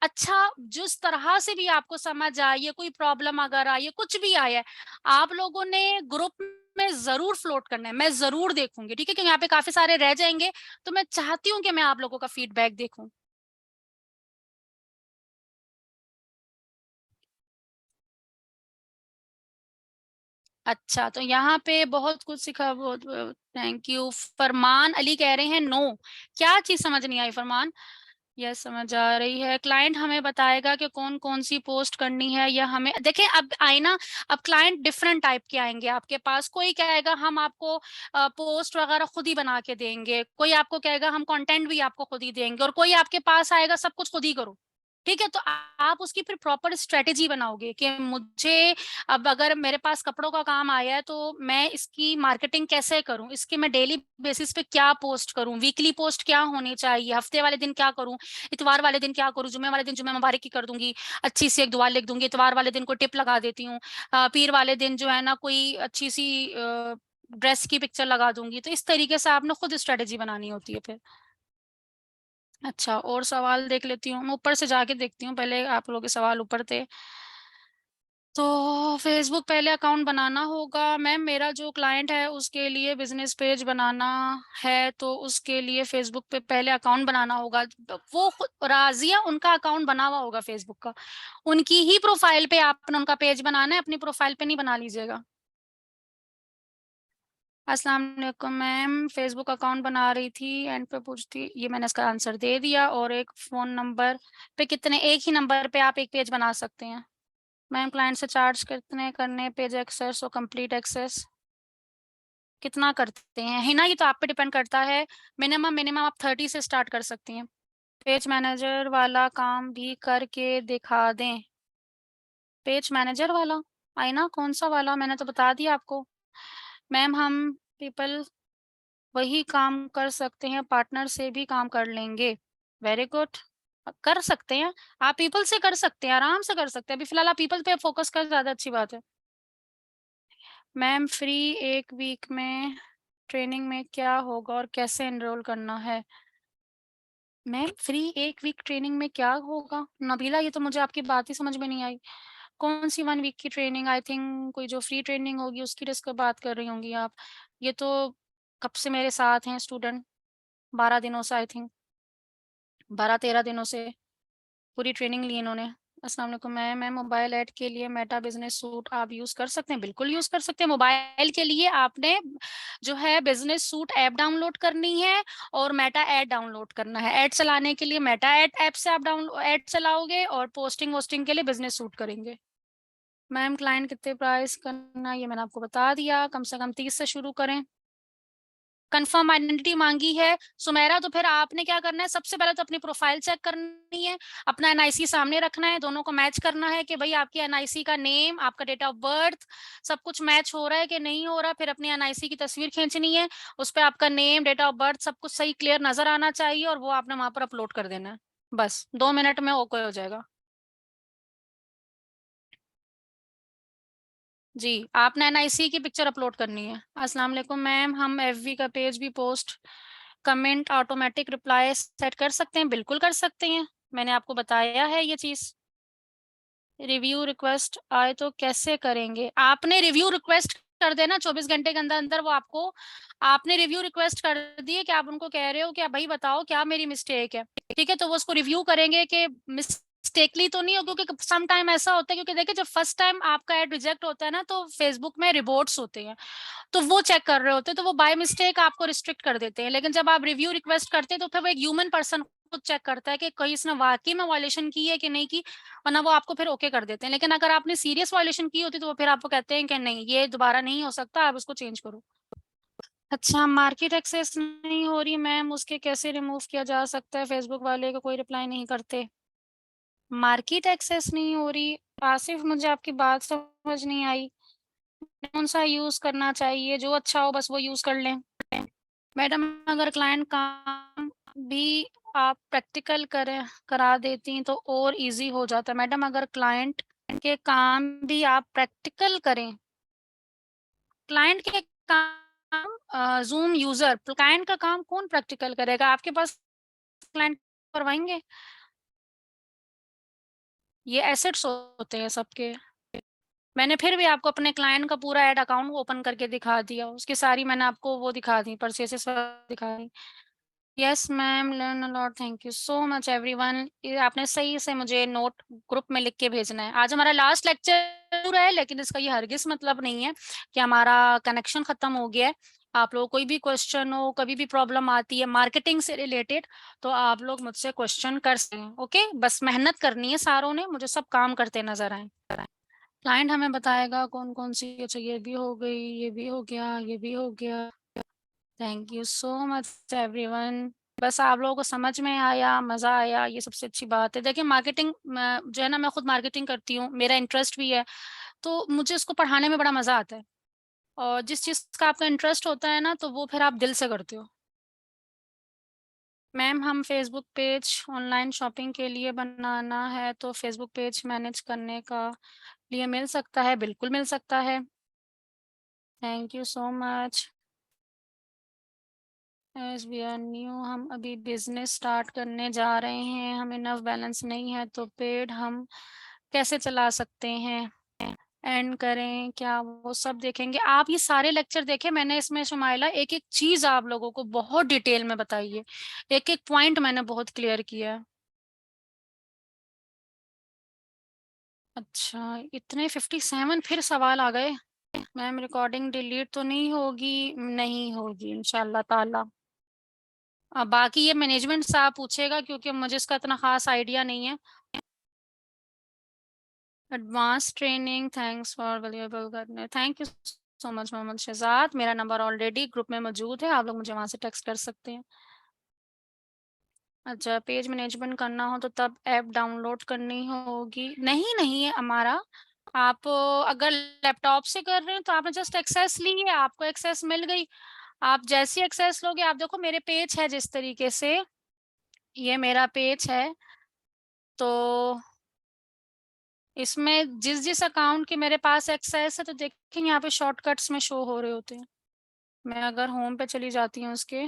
अच्छा, जिस तरह से भी आपको समझ आई है, कोई प्रॉब्लम अगर आई है, कुछ भी आया है, आप लोगों ने ग्रुप में जरूर फ्लोट करना है, मैं जरूर देखूंगी, ठीक है? क्योंकि यहाँ पे काफी सारे रह जाएंगे, तो मैं चाहती हूँ कि मैं आप लोगों का फीडबैक देखूं। अच्छा, तो यहाँ पे बहुत कुछ सीखा, बहुत थैंक यू। फरमान अली कह रहे हैं नो, क्या चीज समझ नहीं आई फरमान? यस, समझ आ रही है। क्लाइंट हमें बताएगा कि कौन कौन सी पोस्ट करनी है, या हमें देखें अब आए ना, अब क्लाइंट डिफरेंट टाइप के आएंगे आपके पास। कोई कहेगा हम आपको पोस्ट वगैरह खुद ही बना के देंगे, कोई आपको कहेगा हम कंटेंट भी आपको खुद ही देंगे, और कोई आपके पास आएगा सब कुछ खुद ही करो, ठीक है? तो आप उसकी फिर प्रॉपर स्ट्रेटेजी बनाओगे कि मुझे अब अगर मेरे पास कपड़ों का काम आया है, तो मैं इसकी मार्केटिंग कैसे करूं, इसकी मैं डेली बेसिस पे क्या पोस्ट करूं, वीकली पोस्ट क्या होनी चाहिए, हफ्ते वाले दिन क्या करूं, इतवार वाले दिन क्या करूं, जुम्मे वाले दिन जुम्मे मुबारक की कर दूंगी, अच्छी सी एक दुआ लिख दूंगी, इतवार वाले दिन को टिप लगा देती हूँ, पीर वाले दिन जो है ना कोई अच्छी सी ड्रेस की पिक्चर लगा दूंगी। तो इस तरीके से आपने खुद स्ट्रेटेजी बनानी होती है फिर। अच्छा, और सवाल देख लेती हूँ, मैं ऊपर से जाके देखती हूँ, पहले आप लोगों के सवाल ऊपर थे। तो फेसबुक पहले अकाउंट बनाना होगा मैम, मेरा जो क्लाइंट है उसके लिए बिजनेस पेज बनाना है, तो उसके लिए फेसबुक पे पहले अकाउंट बनाना होगा। वो राजिया उनका अकाउंट बना हुआ होगा फेसबुक का, उनकी ही प्रोफाइल पे आपने उनका पेज बनाना है, अपनी प्रोफाइल पे नहीं बना लीजिएगा। अस्सलाम वालेकुम मैम, फेसबुक अकाउंट बना रही थी, एंड पे पूछती, ये मैंने इसका आंसर दे दिया। और एक फोन नंबर पे कितने, एक ही नंबर पे आप एक पेज बना सकते हैं? मैम क्लाइंट से चार्ज कितने करने पेज एक्सेस और कंप्लीट एक्सेस, कितना करते हैं हिना? ये तो आप पे डिपेंड करता है। मिनिमम मिनिमम आप 30 से स्टार्ट कर सकती हैं। पेज मैनेजर वाला काम भी करके दिखा दें। पेज मैनेजर वाला आई ना, कौन सा वाला? मैंने तो बता दिया आपको। मैम हम पीपल वही काम कर सकते हैं, पार्टनर से भी काम कर लेंगे। वेरी गुड, कर सकते हैं, आप पीपल से कर सकते हैं, आराम से कर सकते हैं। अभी फिलहाल आप पीपल पे फोकस कर, ज्यादा अच्छी बात है। मैम फ्री एक वीक में ट्रेनिंग में क्या होगा और कैसे एनरोल करना है? मैम फ्री एक वीक ट्रेनिंग में क्या होगा नबीला, ये तो मुझे आपकी बात ही समझ में नहीं आई। कौन सी 1 वीक की ट्रेनिंग? आई थिंक कोई जो फ्री ट्रेनिंग होगी उसकी रिस्क बात कर रही होंगी आप। ये तो कब से मेरे साथ हैं स्टूडेंट, 12 दिनों से, आई थिंक 12-13 दिनों से पूरी ट्रेनिंग ली इन्होंने। अस्सलाम वालेकुम मैम, मैं मोबाइल ऐड के लिए मेटा बिजनेस सूट आप यूज कर सकते हैं? बिल्कुल यूज कर सकते हैं। मोबाइल के लिए आपने जो है बिजनेस सूट ऐप डाउनलोड करनी है और मेटा ऐड डाउनलोड करना है। ऐड चलाने के लिए मेटा ऐड ऐप से आप डाउनलोड ऐड चलाओगे, और पोस्टिंग वोस्टिंग के लिए बिजनेस सूट करेंगे। मैम क्लाइंट कितने प्राइस करना, ये मैंने आपको बता दिया, कम से कम 30 से शुरू करें। कंफर्म आइडेंटिटी मांगी है सुमेरा, तो फिर आपने क्या करना है, सबसे पहले तो अपनी प्रोफाइल चेक करनी है, अपना एनआईसी सामने रखना है, दोनों को मैच करना है कि भाई आपकी एनआईसी का नेम, आपका डेट ऑफ बर्थ, सब कुछ मैच हो रहा है कि नहीं हो रहा। फिर अपनी एनआईसी की तस्वीर खींचनी है, उस पर आपका नेम, डेट ऑफ बर्थ, सब कुछ सही क्लियर नजर आना चाहिए, और वो आपने वहां पर अपलोड कर देना है। बस 2 मिनट में ओके हो जाएगा। जी, आपने एनआईसी की पिक्चर अपलोड करनी है। अस्सलाम वालेकुम मैम, हम एफबी का पेज भी post comment automatic reply set कर सकते हैं? बिल्कुल कर सकते हैं, मैंने आपको बताया है ये चीज। रिव्यू रिक्वेस्ट आए तो कैसे करेंगे? आपने रिव्यू रिक्वेस्ट कर देना 24 घंटे के अंदर अंदर, वो आपको, आपने रिव्यू रिक्वेस्ट कर दिए कि आप उनको कह रहे हो कि भाई बताओ क्या मेरी मिस्टेक है, ठीक है? तो वो उसको रिव्यू करेंगे कि मिस्टेकली तो नहीं हो, क्योंकि सम टाइम ऐसा होता है, क्योंकि देखिए जब फर्स्ट टाइम आपका एड रिजेक्ट होता है ना, तो फेसबुक में रिपोर्ट्स होते हैं, तो वो चेक कर रहे होते हैं, तो वो बाय मिस्टेक आपको रिस्ट्रिक्ट कर देते हैं। लेकिन जब आप रिव्यू रिक्वेस्ट करते हैं, तो फिर वो एक ह्यूमन पर्सन खुद चेक करता है कि कहीं इसने वाकई में वायलेशन की है कि नहीं की, वरना वो आपको फिर ओके कर देते हैं। लेकिन अगर आपने सीरियस वायलेशन की होती, तो वो फिर आपको कहते हैं कि नहीं, ये दोबारा नहीं हो सकता, आप उसको चेंज करो। अच्छा, मार्केट एक्सेस नहीं हो रही मैम, उसके कैसे रिमूव किया जा सकता है? फेसबुक वाले का कोई रिप्लाई नहीं करते। मार्केट एक्सेस नहीं हो रही, आसिफ मुझे आपकी बात समझ नहीं आई। कौन सा यूज करना चाहिए? जो अच्छा हो बस वो यूज कर लें। मैडम अगर क्लाइंट काम भी आप प्रैक्टिकल करें करा देती तो और इजी हो जाता। मैडम अगर क्लाइंट के काम भी आप प्रैक्टिकल करें, क्लाइंट के काम जूम यूजर, क्लाइंट का काम कौन प्रैक्टिकल करेगा? आपके पास क्लाइंट करवाएंगे? ये एसेट्स होते हैं सबके। मैंने फिर भी आपको अपने क्लाइंट का पूरा ऐड अकाउंट ओपन करके दिखा दिया, उसकी सारी मैंने आपको वो दिखा दी, परचेसेस दिखा दी। Yes ma'am, learn a lot, thank you so much everyone. ये आपने सही से मुझे नोट ग्रुप में लिख के भेजना है। आज हमारा लास्ट लेक्चर है, लेकिन इसका ये हरगिज मतलब नहीं है कि हमारा कनेक्शन खत्म हो गया है। आप लोग कोई भी क्वेश्चन हो, कभी भी प्रॉब्लम आती है मार्केटिंग से रिलेटेड, तो आप लोग मुझसे क्वेश्चन कर सकते हैं। ओके, बस मेहनत करनी है सारों ने, मुझे सब काम करते नजर आए। क्लाइंट हमें बताएगा कौन कौन सी। अच्छा, ये भी हो गई, ये भी हो गया, ये भी हो गया। Thank you so much everyone. बस आप लोगों को समझ में आया, मजा आया, ये सबसे अच्छी बात है। देखिए मार्केटिंग जो है ना, मैं खुद मार्केटिंग करती हूँ, मेरा इंटरेस्ट भी है, तो मुझे इसको पढ़ाने में बड़ा मजा आता है। और जिस चीज का आपका इंटरेस्ट होता है ना, तो वो फिर आप दिल से करते हो। मैम हम फेसबुक पेज ऑनलाइन शॉपिंग के लिए बनाना है, तो फेसबुक पेज मैनेज करने का लिए मिल सकता है? बिल्कुल मिल सकता है। Thank you so much. As we are new, हम अभी बिजनेस स्टार्ट करने जा रहे हैं, हमें इनफ बैलेंस नहीं है, तो पेड हम कैसे चला सकते हैं? एंड करें क्या? वो सब देखेंगे। आप ये सारे लेक्चर देखें मैंने इसमें शुमाइला, एक एक चीज आप लोगों को बहुत डिटेल में बताई है, एक एक पॉइंट मैंने बहुत क्लियर किया है। अच्छा, इतने 57 फिर सवाल आ गए। मैम रिकॉर्डिंग डिलीट तो नहीं होगी? नहीं होगी इंशाल्लाह ताला। अब बाकी ये मैनेजमेंट से आप पूछेगा, क्योंकि मुझे इसका इतना खास आइडिया नहीं है। Advance training, thanks for valuable करने, thank you so much Mohammad Shahzad. मेरा नंबर ऑलरेडी ग्रुप में मौजूद है, आप लोग मुझे वहां से टेक्स्ट कर सकते हैं। अच्छा, पेज मैनेजमेंट करना हो तो तब ऐप डाउनलोड करनी होगी? नहीं नहीं, है हमारा। आप अगर लैपटॉप से कर रहे हैं तो आपने जस्ट एक्सेस ली है, आपको एक्सेस मिल गई। आप जैसी एक्सेस लोगे, आप देखो मेरे पेज है जिस तरीके से, ये मेरा पेज है, तो इसमें जिस जिस अकाउंट के मेरे पास एक्सेस है, तो देखेंगे यहाँ पे शॉर्टकट्स में शो हो रहे होते हैं। मैं अगर होम पे चली जाती हूँ उसके,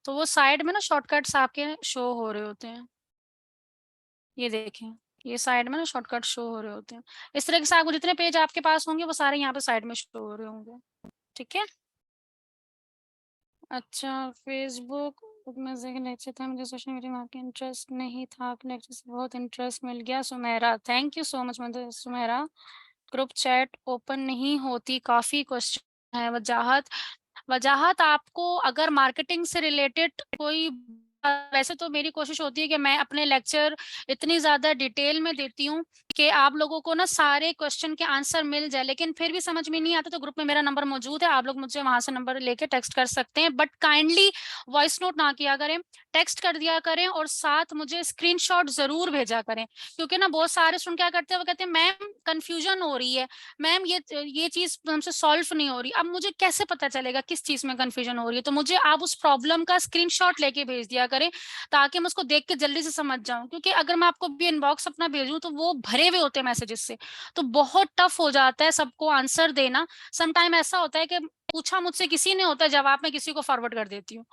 तो वो साइड में ना शॉर्टकट्स आपके शो हो रहे होते हैं। ये देखें, ये साइड में ना शॉर्टकट शो हो रहे होते हैं। इस तरह से आपको जितने पेज आपके पास होंगे वो सारे यहाँ पे साइड में शो हो रहे होंगे। ठीक है। अच्छा, फेसबुक में से लेक्चर था, मुझे सोशल मीडिया में आपके इंटरेस्ट नहीं था, आपके लेक्चर से बहुत इंटरेस्ट मिल गया। Sumera, thank you so much मुझे सुमेरा। ग्रुप चैट ओपन नहीं होती, काफी क्वेश्चन है। वजाहत, वजाहत आपको अगर मार्केटिंग से रिलेटेड कोई, वैसे तो मेरी कोशिश होती है कि मैं अपने लेक्चर इतनी ज्यादा डिटेल में देती हूँ कि आप लोगों को ना सारे क्वेश्चन के आंसर मिल जाए, लेकिन फिर भी समझ में नहीं आता तो ग्रुप में मेरा नंबर मौजूद है, आप लोग मुझे वहां से नंबर लेके टेक्स्ट कर सकते हैं। बट काइंडली वॉइस नोट ना किया करें, टेक्स्ट कर दिया करें, और साथ मुझे स्क्रीनशॉट जरूर भेजा करें। क्योंकि ना बहुत सारे स्टूडेंट क्या करते हैं, वो कहते हैं मैम कंफ्यूजन हो रही है, मैम ये चीज हमसे सॉल्व नहीं हो रही। अब मुझे कैसे पता चलेगा किस चीज में कंफ्यूजन हो रही है? तो मुझे आप उस प्रॉब्लम का स्क्रीनशॉट लेके भेज दिया करें, ताकि मैं उसको देख के जल्दी से समझ जाऊं। क्योंकि अगर मैं आपको भी इनबॉक्स अपना भेजूं तो वो भरे हुए होते हैं मैसेजेस से, तो बहुत टफ हो जाता है सबको आंसर देना। सम टाइम ऐसा होता है कि पूछा मुझसे किसी ने होता है, जवाब मैं किसी को फॉरवर्ड कर देती हूँ,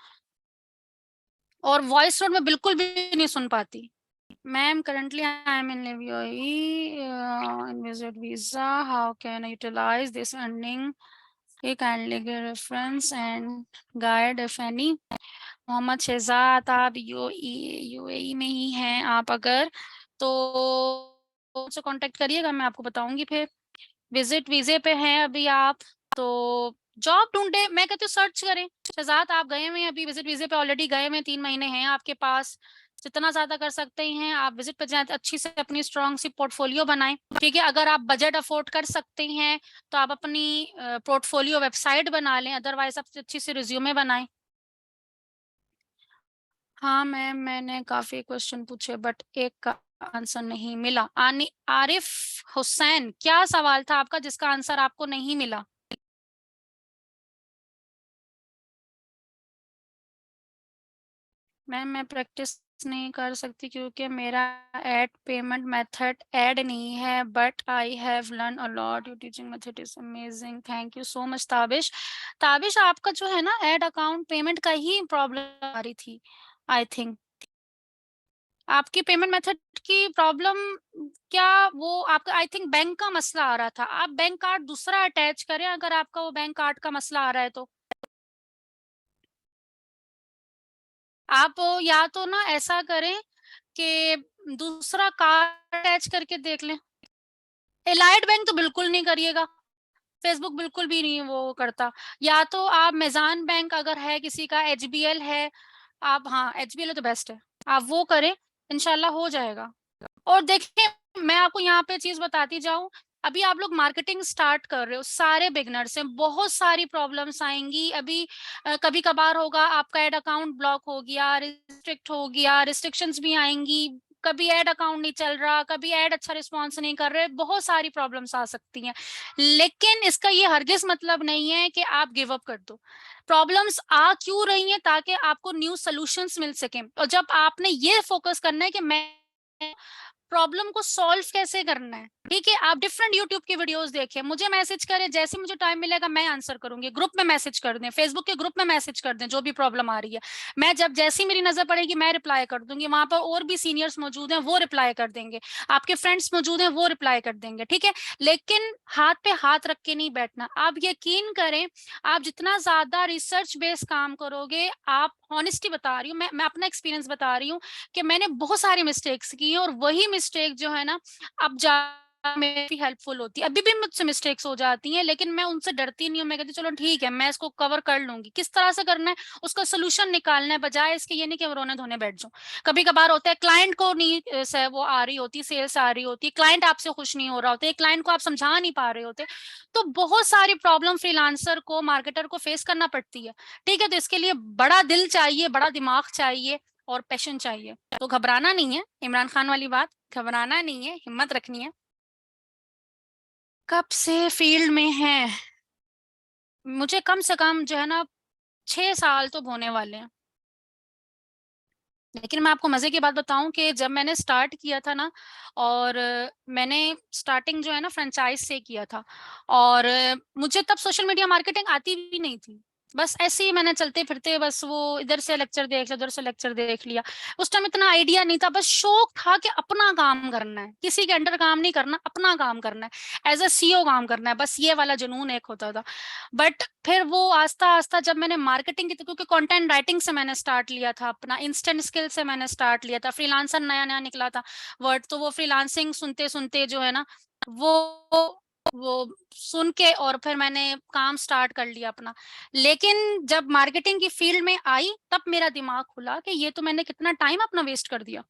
और वॉइस नोट में बिल्कुल भी नहीं सुन पाती। Ma'am, currently I am in UAE in visit visa. How can I utilize this earning? A kindly give reference and guide if any. Mohammad Shahzad, आप यूएई में ही हैं, आप अगर तो मुझसे कांटेक्ट करिएगा, मैं आपको बताऊंगी। फिर विजिट वीजे पे हैं अभी आप, तो जॉब ढूंढे, मैं कहती हूँ सर्च करें। शहजाद आप गए हुए हैं अभी विजिट वीजे पे, ऑलरेडी गए हुए 3 महीने हैं आपके पास, जितना ज्यादा कर सकते हैं आप विजिट पे जाएं, अच्छी से अपनी स्ट्रॉन्ग सी पोर्टफोलियो बनाएं, ठीक है। अगर आप बजट अफोर्ड कर सकते हैं तो आप अपनी पोर्टफोलियो वेबसाइट बना लें, अदरवाइज आप अच्छी सी रिज्यूमे बनाएं। हाँ मैम, मैंने काफी क्वेश्चन पूछे बट एक का आंसर नहीं मिला। आरिफ हुसैन, क्या सवाल था आपका जिसका आंसर आपको नहीं मिला? मैम मैं प्रैक्टिस नहीं कर सकती क्योंकि मेरा एड पेमेंट मेथड ऐड नहीं है, but I have learn a lot, your teaching method is amazing, thank you so much. Tabish, Tabish आपका जो है ना एड अकाउंट पेमेंट का ही प्रॉब्लम आ रही थी आई थिंक। आपकी पेमेंट मेथड की प्रॉब्लम, क्या वो आपका आई थिंक बैंक का मसला आ रहा था। आप बैंक कार्ड दूसरा अटैच करें अगर आपका वो बैंक कार्ड का मसला आ रहा है तो। आप या तो ना ऐसा करें कि दूसरा कार्ड अटैच करके देख लें। एलाइड बैंक तो बिल्कुल नहीं करिएगा, फेसबुक बिल्कुल भी नहीं वो करता। या तो आप मेजान बैंक अगर है किसी का, एचबीएल है, आप हाँ एचबीएल है तो बेस्ट है, आप वो करें, इंशाल्लाह हो जाएगा। और देखिए मैं आपको यहाँ पे चीज बताती जाऊं, अभी आप लोग मार्केटिंग स्टार्ट कर रहे हो, सारे बिगनर्स हैं, बहुत सारी प्रॉब्लम्स आएंगी अभी। कभी कभार होगा आपका एड अकाउंट ब्लॉक हो गया, रिस्ट्रिक्ट हो गया, रिस्ट्रिक्शंस भी आएंगी, कभी एड अकाउंट नहीं चल रहा, कभी एड अच्छा रिस्पॉन्स नहीं कर रहे, बहुत सारी प्रॉब्लम्स आ सकती हैं। लेकिन इसका ये हरगिज मतलब नहीं है कि आप गिव अप कर दो। प्रॉब्लम्स आ क्यों रही हैं? ताकि आपको न्यू सोल्यूशंस मिल सके, और जब आपने ये फोकस करना है कि मैं प्रॉब्लम को सॉल्व कैसे करना है, ठीक है। आप डिफरेंट यूट्यूब की वीडियोस देखिए, मुझे मैसेज करें, जैसे मुझे टाइम मिलेगा मैं आंसर करूंगी। ग्रुप में मैसेज कर दें, फेसबुक के ग्रुप में मैसेज कर दें, जो भी प्रॉब्लम आ रही है मैं जब जैसी मेरी नजर पड़ेगी मैं रिप्लाई कर दूंगी। वहां पर और भी सीनियर्स मौजूद हैं, वो रिप्लाई कर देंगे, आपके फ्रेंड्स मौजूद हैं, वो रिप्लाई कर देंगे, ठीक है। लेकिन हाथ पे हाथ रख के नहीं बैठना। आप यकीन करें, आप जितना ज्यादा रिसर्च बेस्ड काम करोगे, आप ऑनेस्टी बता रही हूँ, मैं अपना एक्सपीरियंस बता रही हूँ कि मैंने बहुत सारी मिस्टेक्स की हैं, और वही मिस्टेक जो है ना अब जा में भी हेल्पफुल होती है। अभी भी मुझसे मिस्टेक्स हो जाती हैं, लेकिन मैं उनसे डरती नहीं हूँ, मैं कहती चलो ठीक है मैं इसको कवर कर लूंगी। किस तरह से करना है, उसका सोल्यूशन निकालना है, बजाय इसके ये नहीं कि रोने धोने बैठ जाऊं। कभी कभार होता है क्लाइंट को नहीं से वो आ रही होती, सेल्स आ रही होती है, क्लाइंट आपसे खुश नहीं हो रहा होता है, क्लाइंट को आप समझा नहीं पा रहे होते, तो बहुत सारी प्रॉब्लम फ्रीलांसर को, मार्केटर को फेस करना पड़ती है, ठीक है। तो इसके लिए बड़ा दिल चाहिए, बड़ा दिमाग चाहिए, और पैशन चाहिए। तो घबराना नहीं है, इमरान खान वाली बात, घबराना नहीं है, हिम्मत रखनी है। कब से फील्ड में है? मुझे कम से कम जो है ना 6 साल तो होने वाले हैं। लेकिन मैं आपको मजे की बात बताऊं कि जब मैंने स्टार्ट किया था ना, और मैंने स्टार्टिंग जो है ना फ्रेंचाइज से किया था, और मुझे तब सोशल मीडिया मार्केटिंग आती भी नहीं थी। बस ऐसे ही मैंने चलते फिरते बस वो इधर से लेक्चर देख लिया, उधर से लेक्चर देख लिया। उस टाइम इतना आइडिया नहीं था, बस शौक था कि अपना काम करना है, किसी के अंडर काम नहीं करना, अपना काम करना है, एज अ सीईओ काम करना है, बस ये वाला जुनून एक होता था। बट फिर वो आस्ता आस्ता जब मैंने मार्केटिंग की, क्योंकि कंटेंट राइटिंग से मैंने स्टार्ट लिया था, अपना इंस्टेंट स्किल से मैंने स्टार्ट लिया था, फ्रीलांसर नया नया निकला था वर्ड, तो वो फ्रीलांसिंग सुनते सुनते जो है ना वो सुन के और फिर मैंने काम स्टार्ट कर लिया अपना। लेकिन जब मार्केटिंग की फील्ड में आई तब मेरा दिमाग खुला कि ये तो मैंने कितना टाइम अपना वेस्ट कर दिया।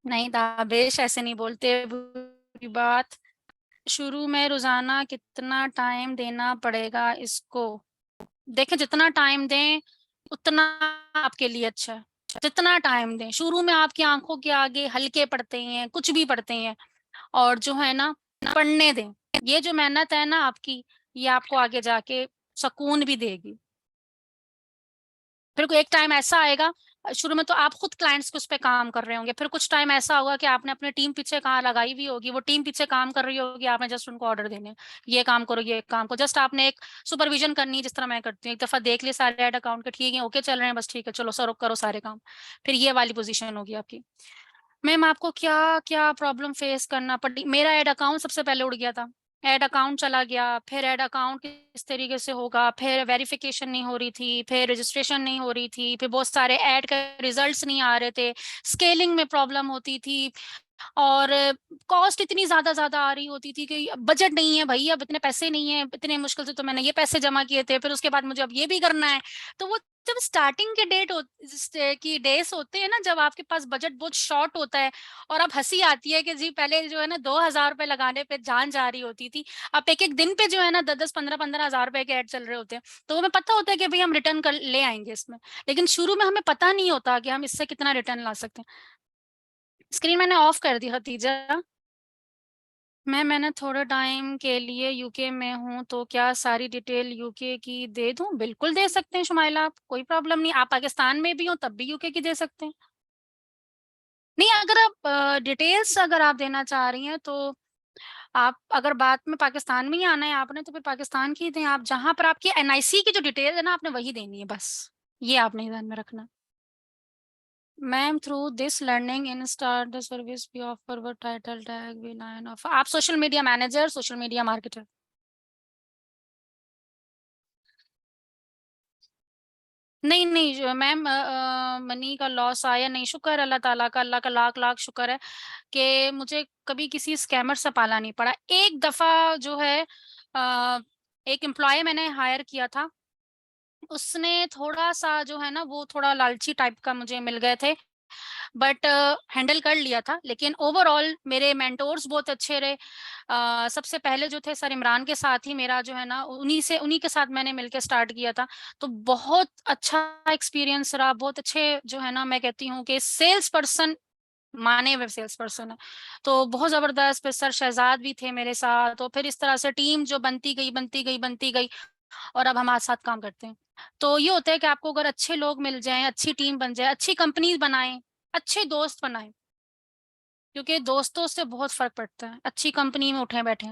नहीं दाबेश, ऐसे नहीं बोलते, बुरी बात। शुरू में रोजाना कितना टाइम देना पड़ेगा इसको? देखें, जितना टाइम दें उतना आपके लिए अच्छा है। जितना टाइम दें, शुरू में आपकी आंखों के आगे हल्के पड़ते हैं, कुछ भी पड़ते हैं, और जो है ना पढ़ने दें। ये जो मेहनत है ना आपकी, ये आपको आगे जाके सुकून भी देगी। फिर कोई एक टाइम ऐसा आएगा, शुरू में तो आप खुद क्लाइंट्स के उस पर काम कर रहे होंगे, फिर कुछ टाइम ऐसा होगा कि आपने अपनी टीम पीछे कहाँ लगाई हुई होगी, वो टीम पीछे काम कर रही होगी, आपने जस्ट उनको ऑर्डर देने हैं, ये काम करो, ये काम को जस्ट आपने एक सुपरविजन करनी है, जिस तरह मैं करती हूँ, एक दफा देख लिए सारे एड अकाउंट के, ठीक है ओके चल रहे हैं, बस ठीक है चलो सर करो सारे काम। फिर ये वाली पोजीशन होगी आपकी। मैम आपको क्या क्या प्रॉब्लम फेस करना पड़ी? मेरा एड अकाउंट सबसे पहले उड़ गया था, एड अकाउंट चला गया, फिर एड अकाउंट किस तरीके से होगा, फिर वेरिफिकेशन नहीं हो रही थी, फिर रजिस्ट्रेशन नहीं हो रही थी, फिर बहुत सारे एड के रिजल्ट्स नहीं आ रहे थे, स्केलिंग में प्रॉब्लम होती थी, और कॉस्ट इतनी ज्यादा आ रही होती थी कि बजट नहीं है भाई, अब इतने पैसे नहीं है, इतने मुश्किल से तो मैंने ये पैसे जमा किए थे, फिर उसके बाद मुझे अब ये भी करना है। तो वो जब स्टार्टिंग के की डेज होते हैं ना, जब आपके पास बजट बहुत शॉर्ट होता है, और अब हंसी आती है कि जी पहले जो है ना 2,000 रुपए लगाने पे जान जा रही होती थी, अब एक एक दिन पे जो है ना 10-10 15-15 हजार रुपए के ऐड चल रहे होते हैं। तो हमें पता होता है कि भाई हम रिटर्न कर ले आएंगे इसमें, लेकिन शुरू में हमें पता नहीं होता कि हम इससे कितना रिटर्न ला सकते हैं। स्क्रीन मैंने ऑफ कर दी खतीजा। मैंने थोड़े टाइम के लिए यूके में हूँ, तो क्या सारी डिटेल यूके की दे दूँ? बिल्कुल दे सकते हैं शुमाइला आप, कोई प्रॉब्लम नहीं। आप पाकिस्तान में भी हो तब भी यूके की दे सकते हैं। नहीं, अगर आप डिटेल्स अगर आप देना चाह रही हैं तो आप, अगर बात में पाकिस्तान में ही आना है आपने, तो फिर पाकिस्तान की दें आप। जहां पर आपकी एनआईसी की जो डिटेल है ना, आपने वही देनी है बस। ये आपने ध्यान में रखना। Ma'am through this learning in start the service we offer व title tag we line of. आप social media manager, social media marketer. नहीं नहीं मैम, मनी का लॉस आया नहीं, शुक्र है अल्लाह ताला का, अल्लाह का लाख लाख शुक्र है कि मुझे कभी किसी स्कैमर से पाला नहीं पड़ा। एक दफा जो है एक एम्प्लॉय मैंने हायर किया था, उसने थोड़ा सा जो है ना वो थोड़ा लालची टाइप का मुझे मिल गए थे, बट हैंडल कर लिया था। लेकिन ओवरऑल मेरे मेंटोर्स बहुत अच्छे रहे। सबसे पहले जो थे सर इमरान के साथ ही मेरा जो है ना, उन्हीं के साथ मैंने मिलकर स्टार्ट किया था। तो बहुत अच्छा एक्सपीरियंस रहा, बहुत अच्छे जो है ना, मैं कहती हूँ कि सेल्स पर्सन, माने हुए सेल्स पर्सन है। तो बहुत जबरदस्त। फिर सर शहजाद भी थे मेरे साथ, तो फिर इस तरह से टीम जो बनती गई, और अब हमारे साथ काम करते हैं। तो ये होता है कि आपको अगर अच्छे लोग मिल जाएं, अच्छी टीम बन जाए, अच्छी कंपनीज बनाएं, अच्छे दोस्त बनाएं, क्योंकि दोस्तों से बहुत फर्क पड़ता है। अच्छी कंपनी में उठे बैठे।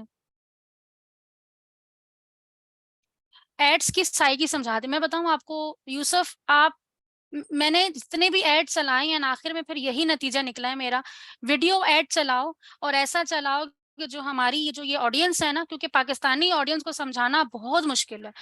एड्स की साइकी समझा दे, मैं बताऊं आपको यूसुफ, आप मैंने जितने भी एड चलाए हैं ना, आखिर में फिर यही नतीजा निकला है मेरा। वीडियो एड चलाओ, और ऐसा चलाओ कि जो हमारी ये ऑडियंस है ना, क्योंकि पाकिस्तानी ऑडियंस को समझाना बहुत मुश्किल है।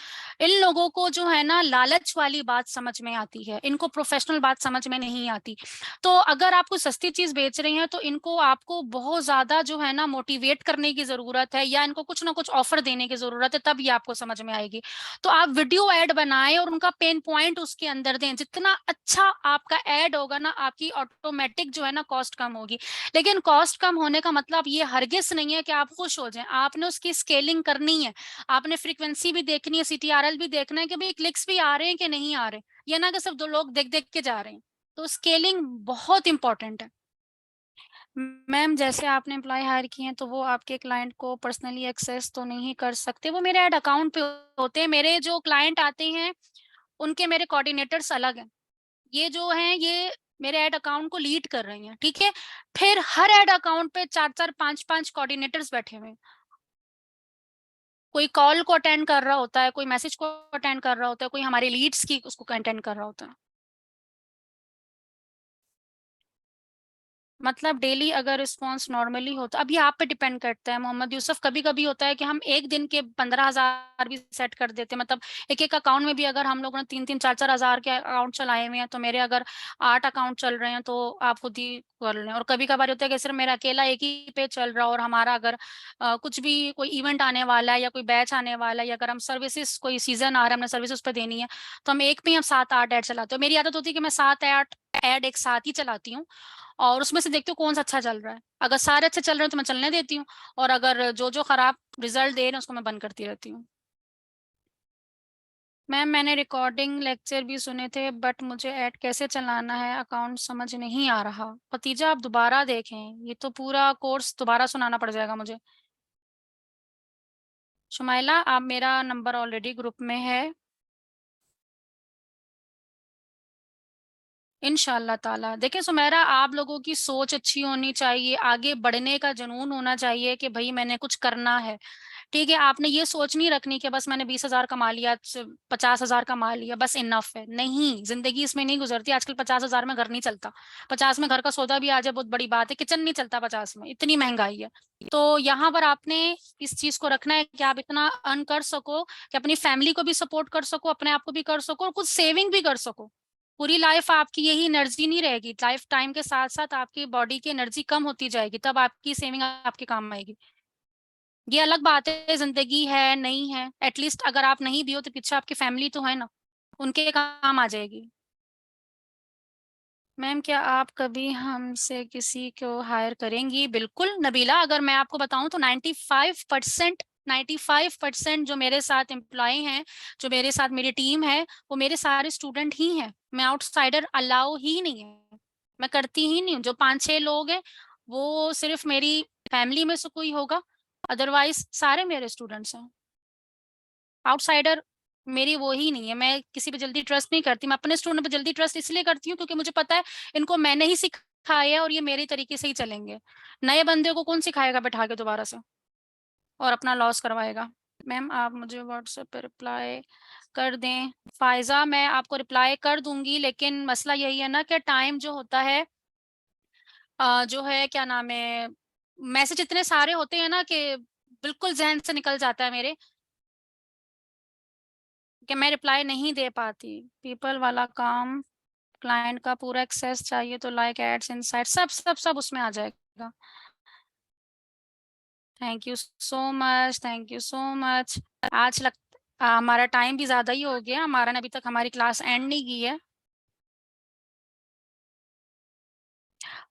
इन लोगों को जो है ना लालच वाली बात समझ में आती है, इनको प्रोफेशनल बात समझ में नहीं आती। तो अगर आपको सस्ती चीज बेच रही हैं, तो इनको आपको बहुत ज्यादा जो है ना मोटिवेट करने की जरूरत है, या इनको कुछ ना कुछ ऑफर देने की जरूरत है, तब ये आपको समझ में आएगी। तो आप वीडियो ऐड बनाएं और उनका पेन पॉइंट उसके अंदर दें। जितना अच्छा आपका ऐड होगा ना, आपकी ऑटोमेटिक जो है ना कॉस्ट कम होगी। लेकिन कॉस्ट कम होने का मतलब ये हरगिज नहीं है कि आप खुश हो जाएं। आपने उसकी स्केलिंग करनी है, आपने फ्रीक्वेंसी भी देखनी है, सीटीआरएल भी देखना है कि भाई क्लिक्स भी आ रहे हैं कि नहीं आ रहे, ये ना कि सिर्फ दो लोग देख देख के जा रहे हैं। तो स्केलिंग बहुत इंपॉर्टेंट है। मैम जैसे आपने एम्प्लॉय हायर किए हैं, तो वो आपके क्लाइंट को पर्सनली एक्सेस तो नहीं कर सकते, वो मेरे एड अकाउंट पे होते हैं। मेरे जो क्लाइंट आते हैं उनके मेरे कोऑर्डिनेटर्स अलग हैं। ये जो हैं ये मेरे एड अकाउंट को लीड कर रही हैं, ठीक है। फिर हर एड अकाउंट पे 4-4 5-5 कोऑर्डिनेटर्स बैठे हुए हैं। कोई कॉल को अटेंड कर रहा होता है, कोई मैसेज को अटेंड कर रहा होता है, कोई हमारे लीड्स की उसको अटेंड कर रहा होता है। मतलब डेली अगर रिस्पॉन्स नॉर्मली होता, अब ये आप पे डिपेंड करता है मोहम्मद यूसुफ। कभी कभी होता है कि हम एक दिन के 15,000 भी सेट कर देते हैं। मतलब एक एक अकाउंट में भी अगर हम लोगों ने 3-3 4-4 हजार के अकाउंट चलाए हुए हैं, तो मेरे अगर 8 अकाउंट चल रहे हैं, तो आप खुद ही कर लें। और कभी कभार होता है कि सिर्फ मेरा अकेला एक ही पे चल रहा, और हमारा अगर कुछ भी कोई इवेंट आने वाला है या कोई बैच आने वाला है, या अगर हम सर्विसेज कोई सीजन आ रहा है हमने सर्विसेज पे देनी है, तो हम एक पे ही हम 7-8 ऐड चलाते हैं। मेरी आदत होती है कि मैं 7-8 ऐड एक साथ ही चलाती हूँ, और उसमें से देखती हूँ कौन सा अच्छा चल रहा है। अगर सारे अच्छे चल रहे हैं तो मैं चलने देती हूँ, और अगर जो जो खराब रिजल्ट दे रहे हैं उसको मैं बंद करती रहती हूँ। मैम मैंने रिकॉर्डिंग लेक्चर भी सुने थे, बट मुझे ऐड कैसे चलाना है अकाउंट समझ नहीं आ रहा। भतीजा आप दोबारा देखें, ये तो पूरा कोर्स दोबारा सुनाना पड़ जाएगा मुझे। शुमाइला, आप, मेरा नंबर ऑलरेडी ग्रुप में है। इंशाल्लाह ताला। देखिए सुमेरा, आप लोगों की सोच अच्छी होनी चाहिए, आगे बढ़ने का जुनून होना चाहिए कि भाई मैंने कुछ करना है। ठीक है, आपने ये सोच नहीं रखनी कि बस मैंने 20,000 कमा लिया, 50,000 कमा लिया, बस इनफ है। नहीं, जिंदगी इसमें नहीं गुजरती। आजकल 50,000 में घर नहीं चलता। 50 में घर का सौदा भी आ जाए बहुत बड़ी बात है, किचन नहीं चलता 50 में, इतनी महंगाई है। तो यहाँ पर आपने इस चीज को रखना है कि आप इतना अर्न कर सको कि अपनी फैमिली को भी सपोर्ट कर सको, अपने आप को भी कर सको, और कुछ सेविंग भी कर सको। पूरी लाइफ आपकी यही एनर्जी नहीं रहेगी, लाइफ टाइम के साथ साथ आपकी बॉडी की एनर्जी कम होती जाएगी, तब आपकी सेविंग आपके काम आएगी। ये अलग बात है, जिंदगी है नहीं है, एटलीस्ट अगर आप नहीं भी हो तो पीछे आपकी फैमिली तो है ना, उनके काम आ जाएगी। मैम क्या आप कभी हमसे किसी को हायर करेंगी? बिल्कुल नबीला, अगर मैं आपको बताऊं तो 95% जो मेरे साथ एम्प्लॉय हैं, जो मेरे साथ मेरी टीम है, वो मेरे सारे स्टूडेंट ही हैं। मैं आउटसाइडर अलाउ ही नहीं है, मैं करती ही नहीं हूँ। जो 5-6 लोग हैं वो सिर्फ मेरी फैमिली में से कोई होगा, अदरवाइज सारे मेरे स्टूडेंट्स हैं। आउटसाइडर मेरी वो ही नहीं है, मैं किसी पे जल्दी ट्रस्ट नहीं करती। मैं अपने स्टूडेंट पे जल्दी ट्रस्ट इसलिए करती हूँ क्योंकि मुझे पता है इनको मैंने ही सिखाया है और ये मेरे तरीके से ही चलेंगे। नए बंदे को कौन सिखाएगा बैठा के दोबारा से और अपना लॉस करवाएगा। मैम आप मुझे व्हाट्सएप पे रिप्लाई कर दें। फायजा मैं आपको रिप्लाई कर दूंगी, लेकिन मसला यही है ना कि टाइम जो होता है जो है क्या नाम है, मैसेज इतने सारे होते हैं ना कि बिल्कुल जहन से निकल जाता है मेरे, कि मैं रिप्लाई नहीं दे पाती। पीपल वाला काम, क्लाइंट का पूरा एक्सेस चाहिए तो लाइक एड्स इनसाइट सब सब सब उसमें आ जाएगा। Thank you so much, thank you so much. आज हमारा टाइम भी ज्यादा ही हो गया, हमारा ने अभी तक हमारी क्लास एंड नहीं की है।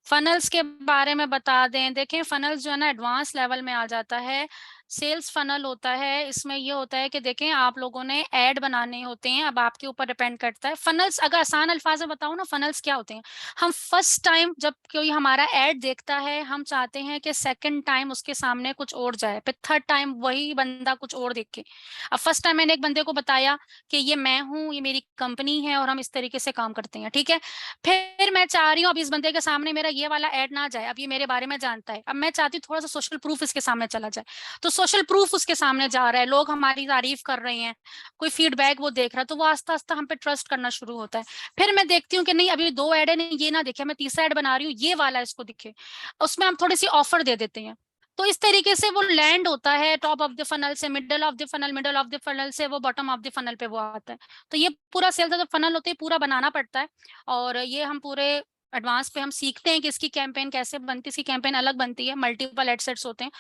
फनल्स के बारे में बता दें, देखें फनल्स जो है ना एडवांस लेवल में आ जाता है। सेल्स फनल होता है, इसमें ये होता है कि देखें आप लोगों ने ऐड बनाने होते हैं, अब आपके ऊपर डिपेंड करता है। फनल्स अगर आसान अल्फाज में बताऊं ना, फनल्स क्या होते हैं, हम फर्स्ट टाइम जब कोई हमारा ऐड देखता है, हम चाहते हैं कि सेकंड टाइम उसके सामने कुछ और जाए, फिर थर्ड टाइम वही बंदा कुछ और देखे। अब फर्स्ट टाइम मैंने एक बंदे को बताया कि ये मैं हूँ, ये मेरी कंपनी है और हम इस तरीके से काम करते हैं, ठीक है। फिर मैं चाह रही हूँ अब इस बंदे के सामने मेरा ये वाला ऐड ना जाए, अब ये मेरे बारे में जानता है, अब मैं चाहती हूँ थोड़ा सा सोशल प्रूफ इसके सामने चला जाए। तो सोशल प्रूफ उसके सामने जा रहा है, लोग हमारी तारीफ कर रहे हैं, कोई फीडबैक वो देख रहा है, तो वो आस्ता आस्ता हम पे ट्रस्ट करना शुरू होता है। फिर मैं देखती हूँ कि नहीं अभी 2 ऐड है, नहीं ये ना दिखे, मैं तीसरा ऐड बना रही हूँ, ये वाला इसको दिखे, उसमें हम थोड़ी सी ऑफर दे देते हैं। तो इस तरीके से वो लैंड होता है टॉप ऑफ द फनल से middle of the funnel, middle of the funnel से वो बॉटम ऑफ द फनल पे वो आता है। तो ये पूरा सेल्स जो फनल होते है पूरा बनाना पड़ता है, और ये हम पूरे एडवांस पे हम सीखते हैं कि इसकी कैंपेन कैसे बनती है। इसकी कैंपेन अलग बनती है, मल्टीपल एडसेट्स होते हैं।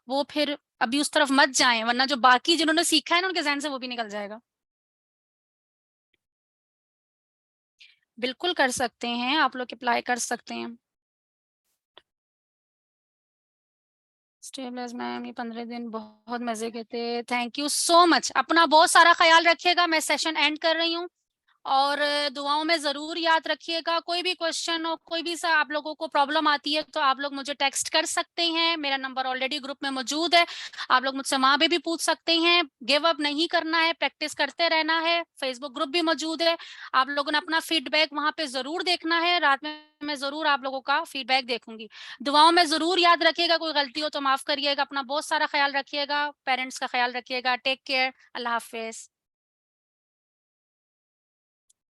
वो फिर अभी उस तरफ मत जाएं, वरना जो बाकी जिन्होंने सीखा है ना उनके जहन से वो भी निकल जाएगा। बिल्कुल कर सकते हैं, आप लोग अप्लाई कर सकते हैं। स्टेबलाइज मैम ये 15 दिन बहुत मजे के थे, थैंक यू सो मच। अपना बहुत सारा ख्याल रखिएगा, मैं सेशन एंड कर रही हूँ। और दुआओं में जरूर याद रखिएगा, कोई भी क्वेश्चन हो, कोई भी सा आप लोगों को प्रॉब्लम आती है तो आप लोग मुझे टेक्स्ट कर सकते हैं, मेरा नंबर ऑलरेडी ग्रुप में मौजूद है। आप लोग मुझसे वहां पे भी पूछ सकते हैं। गिव अप नहीं करना है, प्रैक्टिस करते रहना है। फेसबुक ग्रुप भी मौजूद है, आप लोगों ने अपना फीडबैक वहां पे जरूर देखना है। रात में मैं जरूर आप लोगों का फीडबैक देखूंगी। दुआओं में जरूर याद रखिएगा, कोई गलती हो तो माफ करिएगा। अपना बहुत सारा ख्याल रखिएगा, पेरेंट्स का ख्याल रखिएगा। टेक केयर, अल्लाह हाफिज।